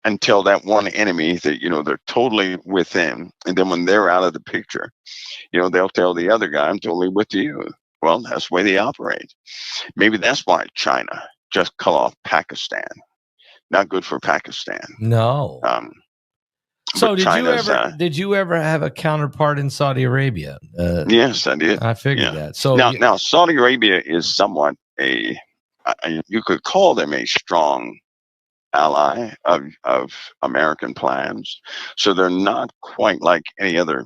until that one enemy that they're totally with them, and then when they're out of the picture, they'll tell the other guy, I'm totally with you. Well, that's the way they operate. Maybe that's why China just cut off Pakistan. Not good for Pakistan. No. So did you ever have a counterpart in Saudi Arabia? Yes, I did. I figured that. So now Saudi Arabia is somewhat you could call them a strong ally of American plans. So they're not quite like any other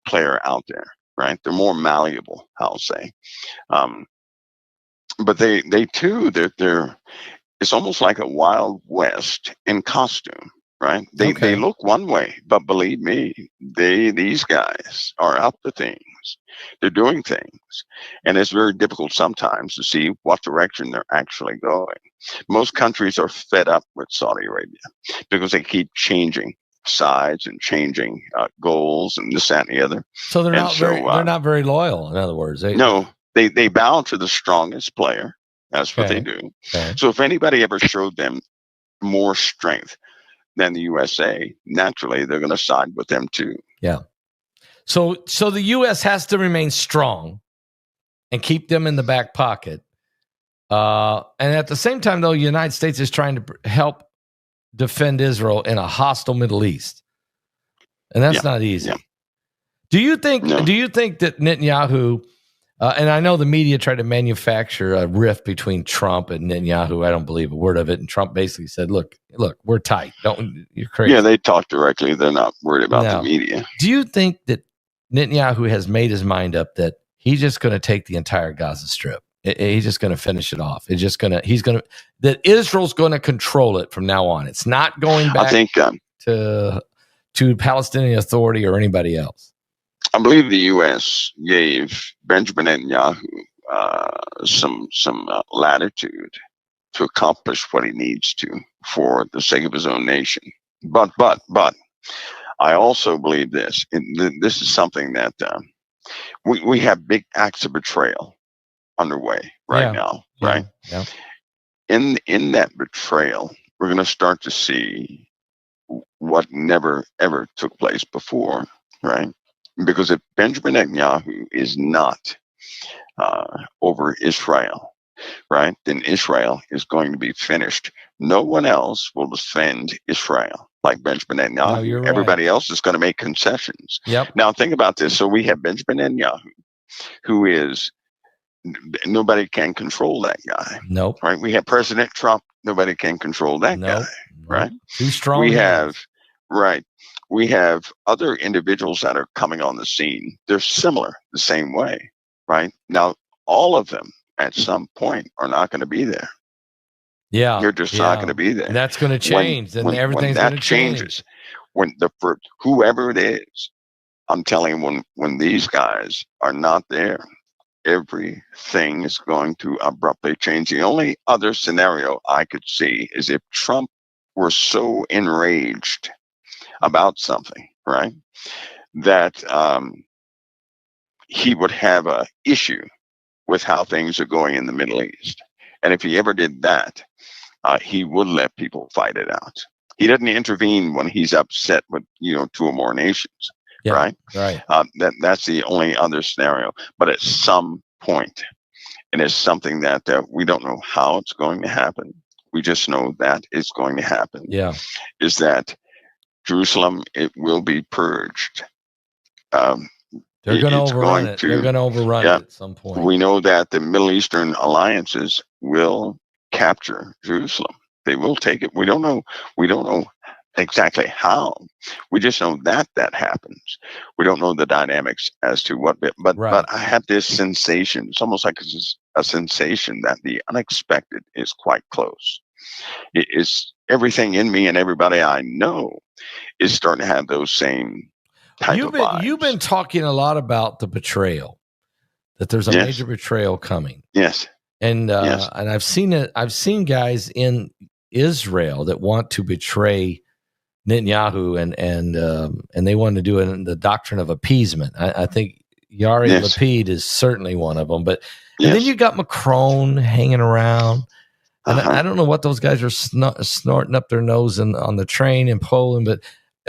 player out there, right? They're more malleable, I'll say. But they too, they're it's almost like a Wild West in costume, right? They look one way, but believe me, these guys are up to things. They're doing things, and it's very difficult sometimes to see what direction they're actually going. Most countries are fed up with Saudi Arabia because they keep changing sides and changing goals and this, that, and the other. So they're not very loyal. In other words, they bow to the strongest player. That's what they do. Okay. So if anybody ever showed them more strength than the USA, naturally they're going to side with them too. Yeah. So the U.S. has to remain strong and keep them in the back pocket. And at the same time, though, the United States is trying to help defend Israel in a hostile Middle East. and that's not easy. Yeah. Do you think? No. Do you think that Netanyahu? And I know the media tried to manufacture a rift between Trump and Netanyahu. I don't believe a word of it. And Trump basically said, "Look, we're tight. You're crazy." Yeah, they talk directly. They're not worried about the media. Do you think that Netanyahu has made his mind up that he's just going to take the entire Gaza Strip? He's just going to finish it off. That Israel's going to control it from now on. It's not going back, I think, to Palestinian Authority or anybody else. I believe the U.S. gave Benjamin Netanyahu some latitude to accomplish what he needs to for the sake of his own nation. But I also believe this. This is something that we have big acts of betrayal underway now, right? Yeah. In that betrayal, we're going to start to see what never ever took place before, right? Because if Benjamin Netanyahu is not over Israel, right, then Israel is going to be finished. No one else will defend Israel like Benjamin Netanyahu. No, you're Everybody right. else is going to make concessions. Yep. Now think about this. So we have Benjamin Netanyahu, who is, nobody can control that guy. Nope. Right? We have President Trump. Nobody can control that guy. Right? Too strong. We have other individuals that are coming on the scene. They're similar the same way. Right? Now, all of them at some point are not going to be there. Yeah. They're just not going to be there. And that's going to change. Then everything's going to change. When whoever it is, I'm telling you, when these guys are not there, everything is going to abruptly change. The only other scenario I could see is if Trump were so enraged about something, right, that he would have a issue with how things are going in the Middle East. And if he ever did that, he would let people fight it out. He doesn't intervene when he's upset with, two or more nations. Yeah, right? Right. That's the only other scenario. But at some point, and it's something that we don't know how it's going to happen. We just know that it's going to happen. Yeah. Is that Jerusalem, it will be purged. They're going to overrun it. They're going to overrun it at some point. We know that the Middle Eastern alliances will capture Jerusalem. They will take it. We don't know exactly how. We just know that happens. We don't know the dynamics as to what bit. But I have this sensation. It's almost like it's a sensation that the unexpected is quite close. It is everything in me and everybody I know is starting to have those same type of vibes. You've been talking a lot about the betrayal, that there's a major betrayal coming. Yes. And and I've seen it. I've seen guys in Israel that want to betray Netanyahu, and they want to do it in the doctrine of appeasement. I think Yair Lapid is certainly one of them. But and then you got Macron hanging around. And I don't know what those guys are snorting up their nose on the train in Poland, but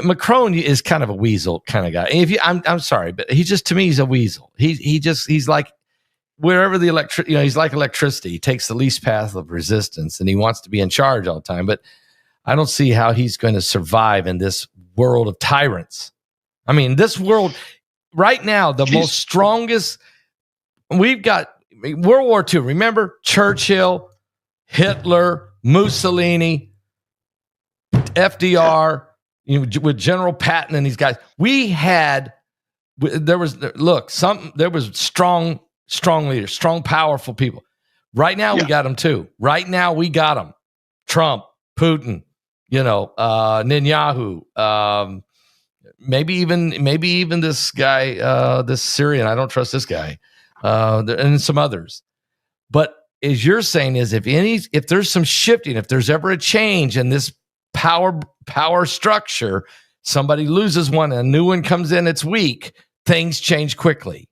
Macron is kind of a weasel kind of guy. I'm sorry, but to me, he's a weasel. He's like wherever the he's like electricity. He takes the least path of resistance, and he wants to be in charge all the time. But I don't see how he's going to survive in this world of tyrants. I mean, this world right now, the most strongest. We've got World War II. Remember Churchill, Hitler, Mussolini, FDR, with General Patton and these guys. There was strong leaders, strong, powerful people. Right now, we got them too. Right now, we got them. Trump, Putin, Netanyahu, maybe even this guy, this Syrian. I don't trust this guy, and some others. But as you're saying, is if there's some shifting, if there's ever a change in this power structure, somebody loses one, a new one comes in, it's weak. Things change quickly.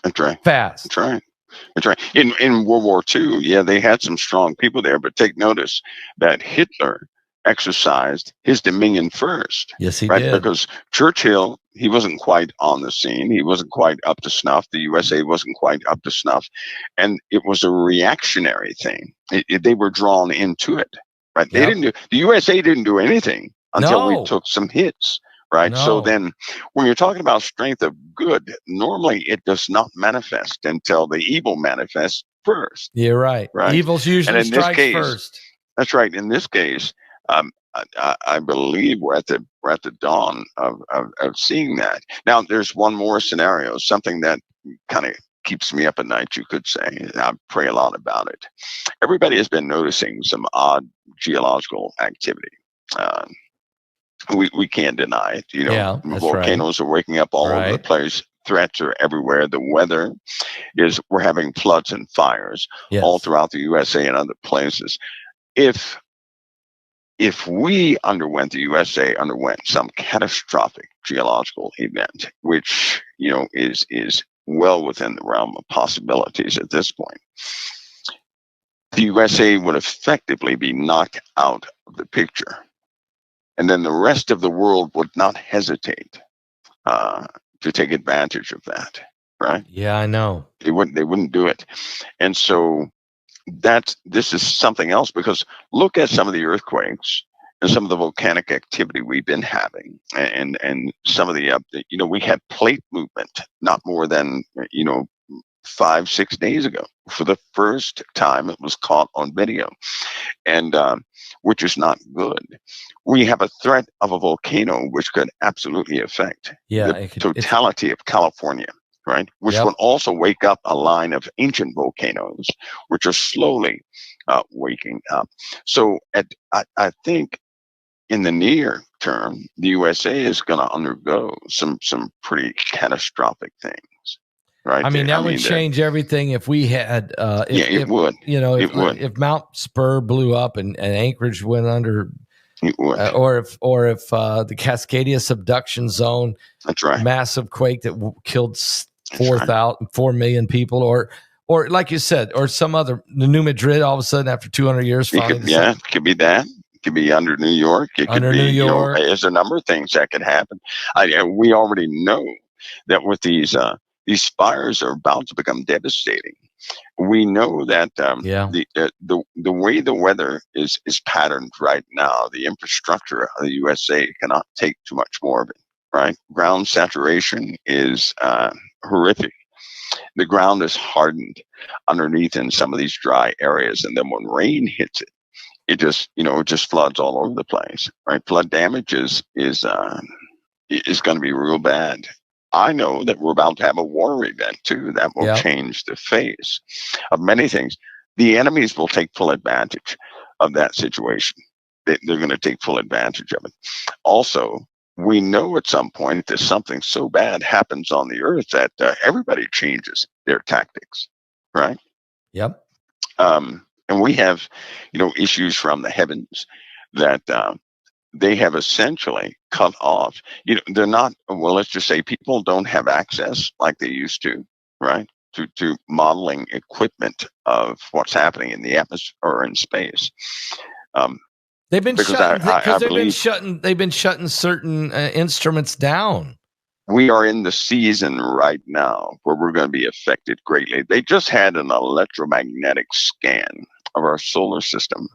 That's right. Fast. That's right. That's right. In World War II, they had some strong people there, but take notice that Hitler exercised his dominion first. Yes, he did. Because Churchill, he wasn't quite on the scene. He wasn't quite up to snuff. The USA wasn't quite up to snuff. And it was a reactionary thing. They were drawn into it. Right? The USA didn't do anything until we took some hits. right? So No. then when you're talking about strength of good, normally it does not manifest until the evil manifests first, You're right. right? Evil's And usually in this strikes case, first. that's right. In this case, I believe we're at the dawn of seeing that. Now, there's one more scenario, something that kind of keeps me up at night, you could say. And I pray a lot about it. Everybody has been noticing some odd geological activity. Uh, we can't deny it. Yeah, that's right. Volcanoes are waking up all over the Right. place. Threats are everywhere. The weather is, we're having floods and fires all Yes. throughout the USA and other places. If we underwent, the USA underwent some catastrophic geological event, which is well within the realm of possibilities at this point, the USA would effectively be knocked out of the picture, and then the rest of the world would not hesitate to take advantage of that. Right? Yeah, I know. They wouldn't do it, and so this is something else, because look at some of the earthquakes and some of the volcanic activity we've been having, and some of the we had plate movement not more than 5-6 days ago. For the first time, it was caught on video, and which is not good. We have a threat of a volcano which could absolutely affect Yeah, the totality of California, right? Which Yep. would also wake up a line of ancient volcanoes, which are slowly waking up. So I think in the near term, the USA is going to undergo some pretty catastrophic things, right? I mean, that would change everything if we had, it would. if Mount Spur blew up and Anchorage went under, It would. or if the Cascadia subduction zone, That's right. massive quake that killed 4 million people, or like you said, or some other, the New Madrid all of a sudden after 200 years. It could be that. It could be under New York. It could be, New York. There's a number of things that could happen. We already know that with these fires are about to become devastating. We know that the way the weather is patterned right now, the infrastructure of the USA cannot take too much more of it. Right, ground saturation is horrific. The ground is hardened underneath in some of these dry areas, and then when rain hits it, it just floods all over the place. Right, flood damage is going to be real bad. I know that we're about to have a war event too that will change the face of many things. The enemies will take full advantage of that situation. They're going to take full advantage of it. Also, we know at some point that something so bad happens on the earth that everybody changes their tactics, right? Yep. And we have, issues from the heavens that they have essentially cut off. They're not, well, let's just say people don't have access like they used to, right? To modeling equipment of what's happening in the atmosphere or in space. They've been shutting they've been shutting certain instruments down. We are in the season right now where we're going to be affected greatly. They just had an electromagnetic scan of our solar system.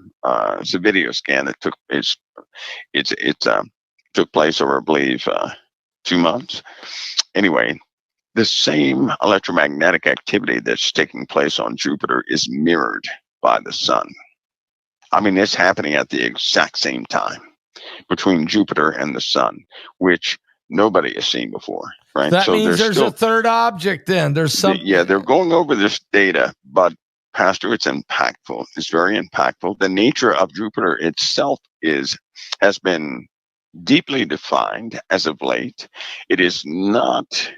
It's a video scan that took place over, I believe, 2 months. Anyway, the same electromagnetic activity that's taking place on Jupiter is mirrored by the sun. I mean, it's happening at the exact same time between Jupiter and the sun, which nobody has seen before, right? That means there's a third object then. There's something. Yeah, they're going over this data, but Pastor, it's impactful. It's very impactful. The nature of Jupiter itself has been deeply defined as of late. It is not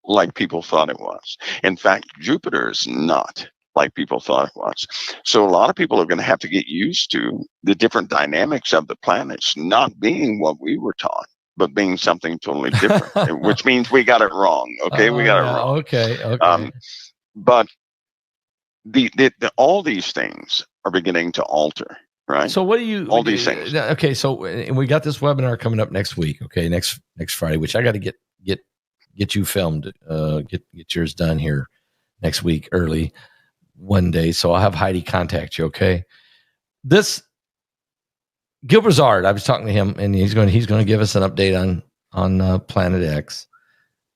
like people thought it was. In fact, Jupiter is not like people thought it was. So a lot of people are going to have to get used to the different dynamics of the planets not being what we were taught, but being something totally different, which means we got it wrong. Okay, we got it wrong. Okay. But all these things are beginning to alter, right? So what do you? All these things. Okay, so we got this webinar coming up next week. Okay, next Friday, which I got to get you filmed, get yours done here next week early one day. So I'll have Heidi contact you. Okay, this Gil Brazard, I was talking to him, and he's going to give us an update on Planet X.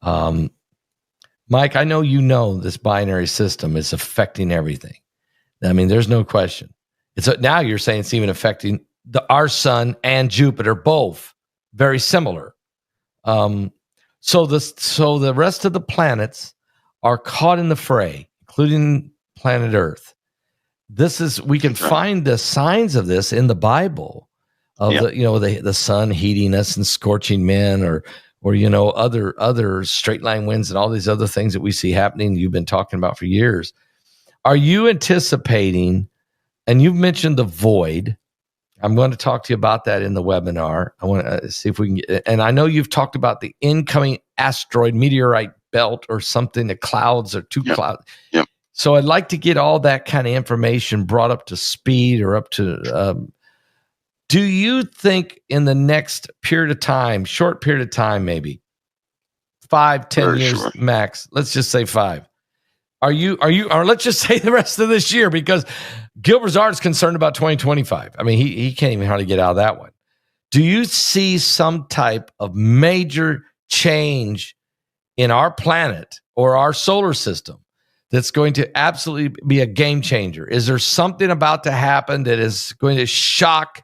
Mike, I know you know this binary system is affecting everything. I mean, there's no question. Now you're saying it's even affecting our sun and Jupiter, both very similar. So the rest of the planets are caught in the fray, including planet Earth. We can find the signs of this in the Bible, of the sun heating us and scorching men, or other straight line winds and all these other things that we see happening. You've been talking about for years. Are you anticipating? And you've mentioned the void. I'm going to talk to you about that in the webinar. I want to see if we can get, and I know you've talked about the incoming asteroid meteorite belt or something, the clouds or two clouds. Yep. So I'd like to get all that kind of information brought up to speed or up to, do you think in the next period of time, short period of time, maybe 5-10 years max, let's just say 5. Or let's just say the rest of this year, because Gil Brazard's concerned about 2025. I mean, he can't even hardly get out of that one. Do you see some type of major change in our planet or our solar system that's going to absolutely be a game changer? Is there something about to happen that is going to shock?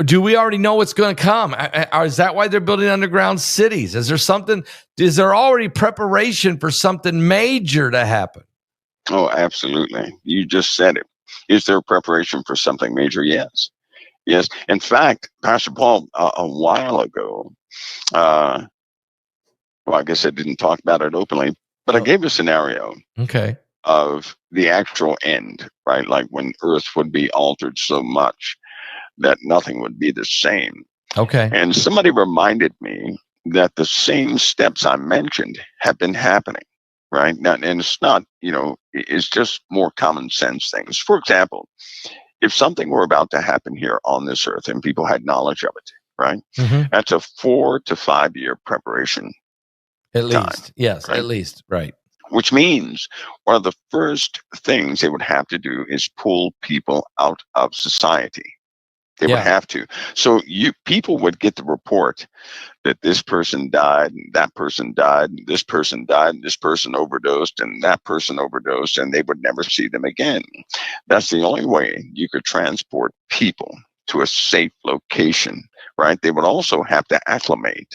Or do we already know what's going to come? Is that why they're building underground cities? Is there already preparation for something major to happen? Oh, absolutely. You just said it. Is there preparation for something major? Yes. Yes. In fact, Pastor Paul, a while ago, well, I guess I didn't talk about it openly, but I gave a scenario of the actual end, right? Like when Earth would be altered so much that nothing would be the same. Okay. And somebody reminded me that the same steps I mentioned have been happening, right? Now, and it's not, it's just more common sense things. For example, if something were about to happen here on this Earth and people had knowledge of it, right? Mm-hmm. That's a 4 to 5 year preparation. At least, time, yes, right? At least, right. Which means one of the first things they would have to do is pull people out of society. They would have to. So people would get the report that this person died, and that person died, and this person died, and this person overdosed, and that person overdosed, and they would never see them again. That's the only way you could transport people to a safe location, right? They would also have to acclimate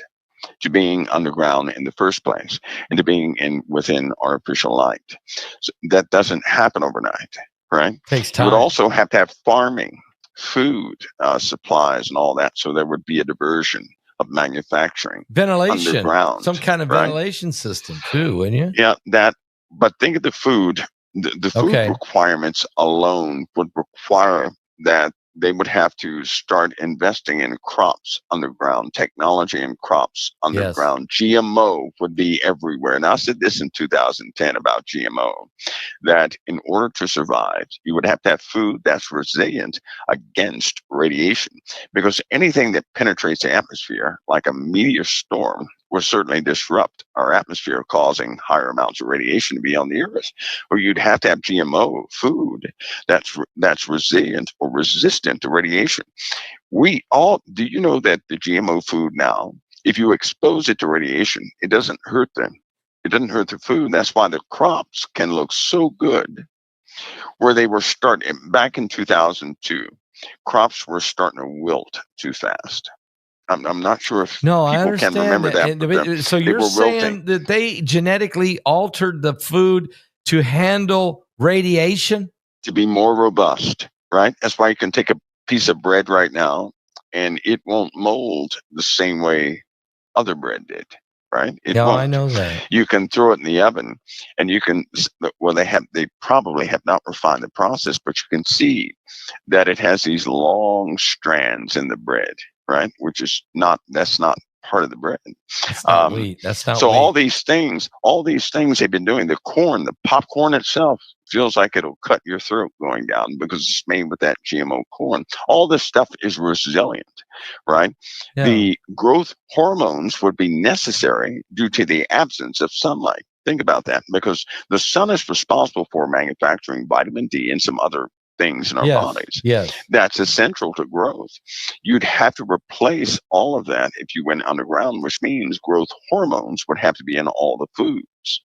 to being underground in the first place and to being within artificial light. So that doesn't happen overnight, right? Takes time. You would also have to have farming, food supplies, and all that. So there would be a diversion of manufacturing, ventilation, underground, some kind of ventilation system too, wouldn't you? Yeah, that. But think of the food. The food requirements alone would require that they would have to start investing in crops underground, technology in crops underground. Yes. GMO would be everywhere. And I said this in 2010 about GMO, that in order to survive, you would have to have food that's resilient against radiation, because anything that penetrates the atmosphere, like a meteor storm, will certainly disrupt our atmosphere, causing higher amounts of radiation to be on the Earth. Or you'd have to have GMO food that's resilient or resistant to radiation. Do you know that the GMO food now, if you expose it to radiation, it doesn't hurt them. It doesn't hurt the food. That's why the crops can look so good. Where they were starting back in 2002, crops were starting to wilt too fast. I'm not sure if people can remember that. So you're saying that they genetically altered the food to handle radiation? To be more robust, right? That's why you can take a piece of bread right now and it won't mold the same way other bread did, right? It won't. I know that. You can throw it in the oven and you can, they probably have not refined the process, but you can see that it has these long strands in the bread, right? That's not part of the bread. That's not wheat. That's not so wheat. all these things they've been doing. The corn, the popcorn itself feels like it'll cut your throat going down because it's made with that GMO corn. All this stuff is resilient, right? Yeah. The growth hormones would be necessary due to the absence of sunlight. Think about that, because the sun is responsible for manufacturing vitamin D and some other things in our Yes. bodies. Yes. That's essential to growth. You'd have to replace all of that if you went underground, which means growth hormones would have to be in all the foods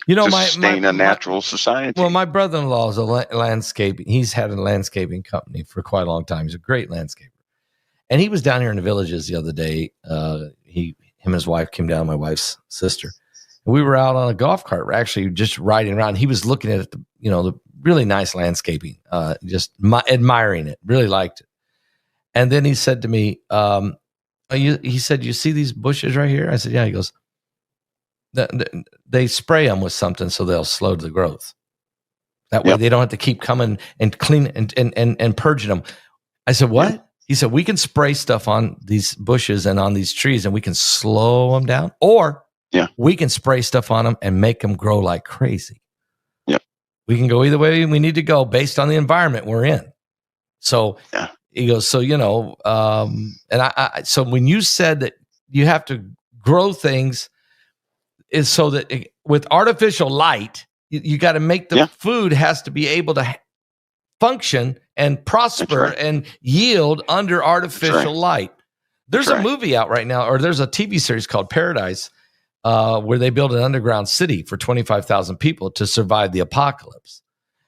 You know, to my sustain a natural society. well, my brother-in-law is a landscaping. He's had a landscaping company for quite a long time. He's a great landscaper, and he was down here in the Villages the other day. Him and his wife came down, my wife's sister, and we were out on a golf cart. We're actually just riding around. He was looking at the really nice landscaping, just admiring it, really liked it. And then he said to me, he said, "You see these bushes right here?" I said, "Yeah." He goes, they spray them with something so they'll slow the growth. That way they don't have to keep coming and clean and purging them. I said, "What?" Yeah. He said, "We can spray stuff on these bushes and on these trees and we can slow them down, or we can spray stuff on them and make them grow like crazy." Yeah. We can go either way we need to go based on the environment we're in. So he goes, so, so when you said that you have to grow things is so that with artificial light, you got to make the food has to be able to function and prosper and yield under artificial light. There's a movie out right now, or there's a TV series called Paradise, where they build an underground city for 25,000 people to survive the apocalypse.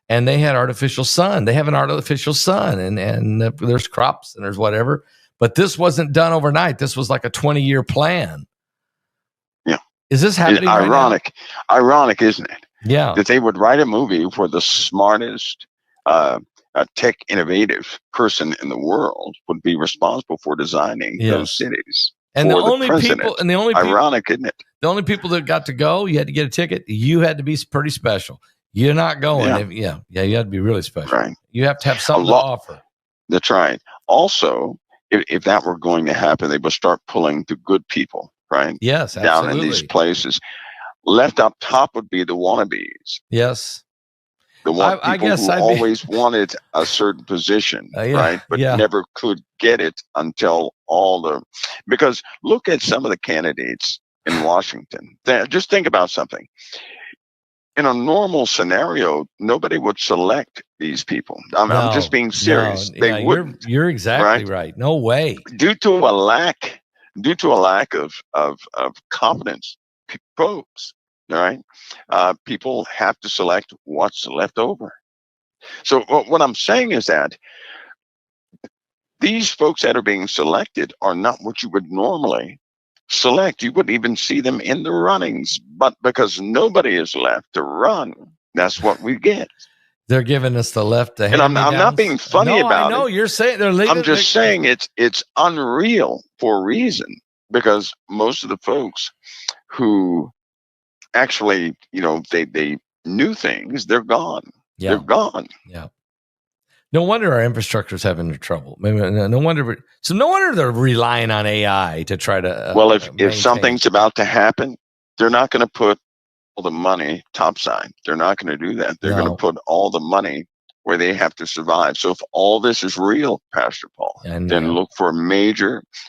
And they had artificial sun. They have an artificial sun, and there's crops and there's whatever. But this wasn't done overnight. This was like a 20-year plan. Yeah. Is this happening right now? Ironic, isn't it? Yeah. That they would write a movie where the smartest tech innovative person in the world would be responsible for designing those cities. And the only people, ironic, isn't it? The only people that got to go, you had to get a ticket. You had to be pretty special. You're not going. You had to be really special. Right. You have to have something to offer. That's right. Also, if that were going to happen, they would start pulling the good people, right? Yes, down in these places. Left up top would be the wannabes. Yes. The people who always wanted a certain position, right? But never could get it until because look at some of the candidates in Washington. Just think about something. In a normal scenario, nobody would select these people. I'm just being serious. They wouldn't. You're exactly right. No way. Due to a lack of competence, folks. All right. People have to select what's left over. So what I'm saying is that these folks that are being selected are not what you would normally select. You wouldn't even see them in the runnings, but because nobody is left to run, that's what we get. They're giving us the left. And I'm not being funny about it. No, you're saying they're leaving. I'm just saying it's unreal for a reason, because most of the folks who actually, they knew things, they're gone. Yeah. They're gone. Yeah. No wonder our infrastructure is having trouble. No wonder they're relying on AI to try to. Well, if something's about to happen, they're not going to put all the money topside. They're not going to do that. They're going to put all the money where they have to survive. So if all this is real, Pastor Paul, then look for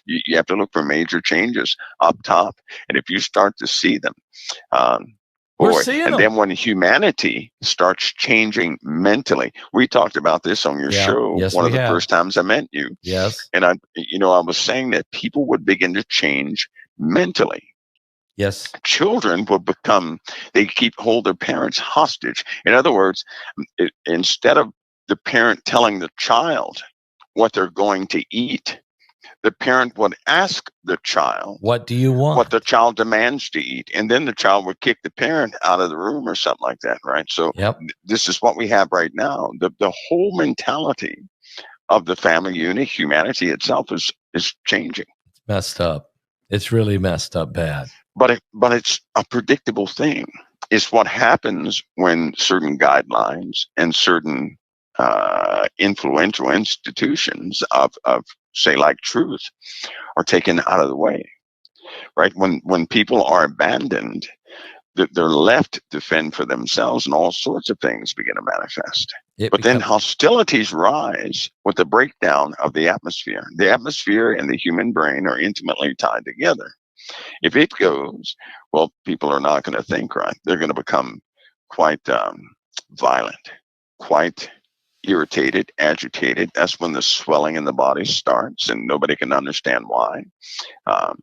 you have to look for major changes up top. And if you start to see them, we're seeing them. Then when humanity starts changing mentally, we talked about this on your show. Yes, one of the first times I met you. Yes. And I was saying that people would begin to change mentally. Yes. Children would hold their parents hostage. In other words, instead of the parent telling the child what they're going to eat, the parent would ask the child, "What do you want?" What the child demands to eat. And then the child would kick the parent out of the room or something like that, right? So this is what we have right now. The whole mentality of the family unit, humanity itself is changing. It's messed up. It's really messed up bad. But it's a predictable thing. It's what happens when certain guidelines and certain influential institutions of say like truth are taken out of the way, right? When people are abandoned, they're left to fend for themselves, and all sorts of things begin to manifest. Then hostilities rise with the breakdown of the atmosphere. The atmosphere and the human brain are intimately tied together. If it goes, well, people are not going to think right. They're going to become quite violent, quite irritated, agitated. That's when the swelling in the body starts, and nobody can understand why. Um,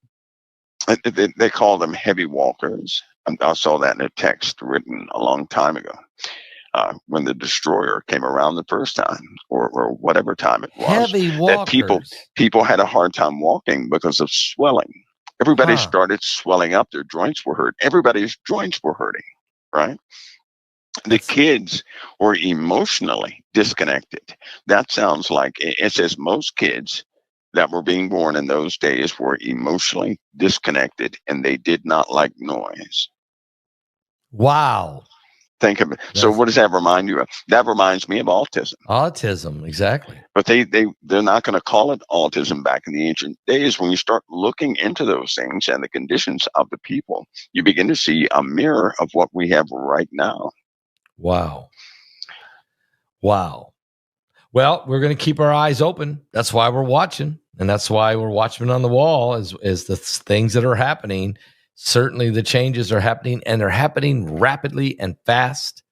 they call them heavy walkers. I saw that in a text written a long time ago. When the destroyer came around the first time, or whatever time it was, Heavy that walkers. people had a hard time walking because of swelling. Everybody Huh. started swelling up. Their joints were hurt. Everybody's joints were hurting, right? The That's kids were emotionally disconnected. That sounds like it says most kids that were being born in those days were emotionally disconnected and they did not like noise. wow. Think of it. So That's what does that remind you of? That reminds me of autism. autism. Exactly. But they're not going to call it autism back in the ancient days. When you start looking into those things and the conditions of the people, you begin to see a mirror of what we have right now. Wow. Wow. Well, we're going to keep our eyes open. That's why we're watching. And that's why we're watching on the wall is the things that are happening. Certainly the changes are happening, and they're happening rapidly and fast.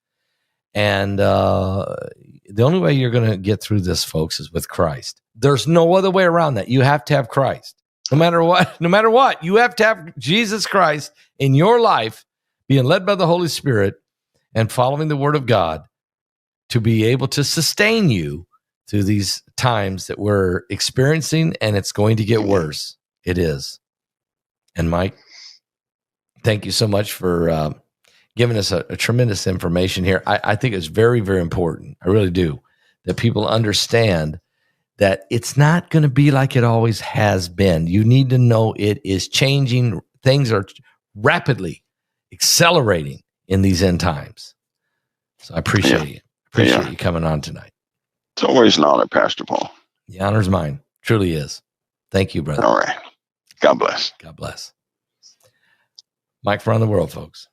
And the only way you're going to get through this, folks, is with Christ. There's no other way around that. You have to have Christ. No matter what, you have to have Jesus Christ in your life, being led by the Holy Spirit and following the Word of God to be able to sustain you through these times that we're experiencing, and it's going to get worse. It is. And Mike, thank you so much for giving us a tremendous information here. I think it's very, very important. I really do, that people understand that it's not going to be like it always has been. You need to know it is changing. Things are rapidly accelerating in these end times. So I appreciate you. Appreciate you coming on tonight. It's always an honor, Pastor Paul. The honor's mine. Truly is. Thank you, brother. All right. God bless. God bless. Mike from around the world, folks.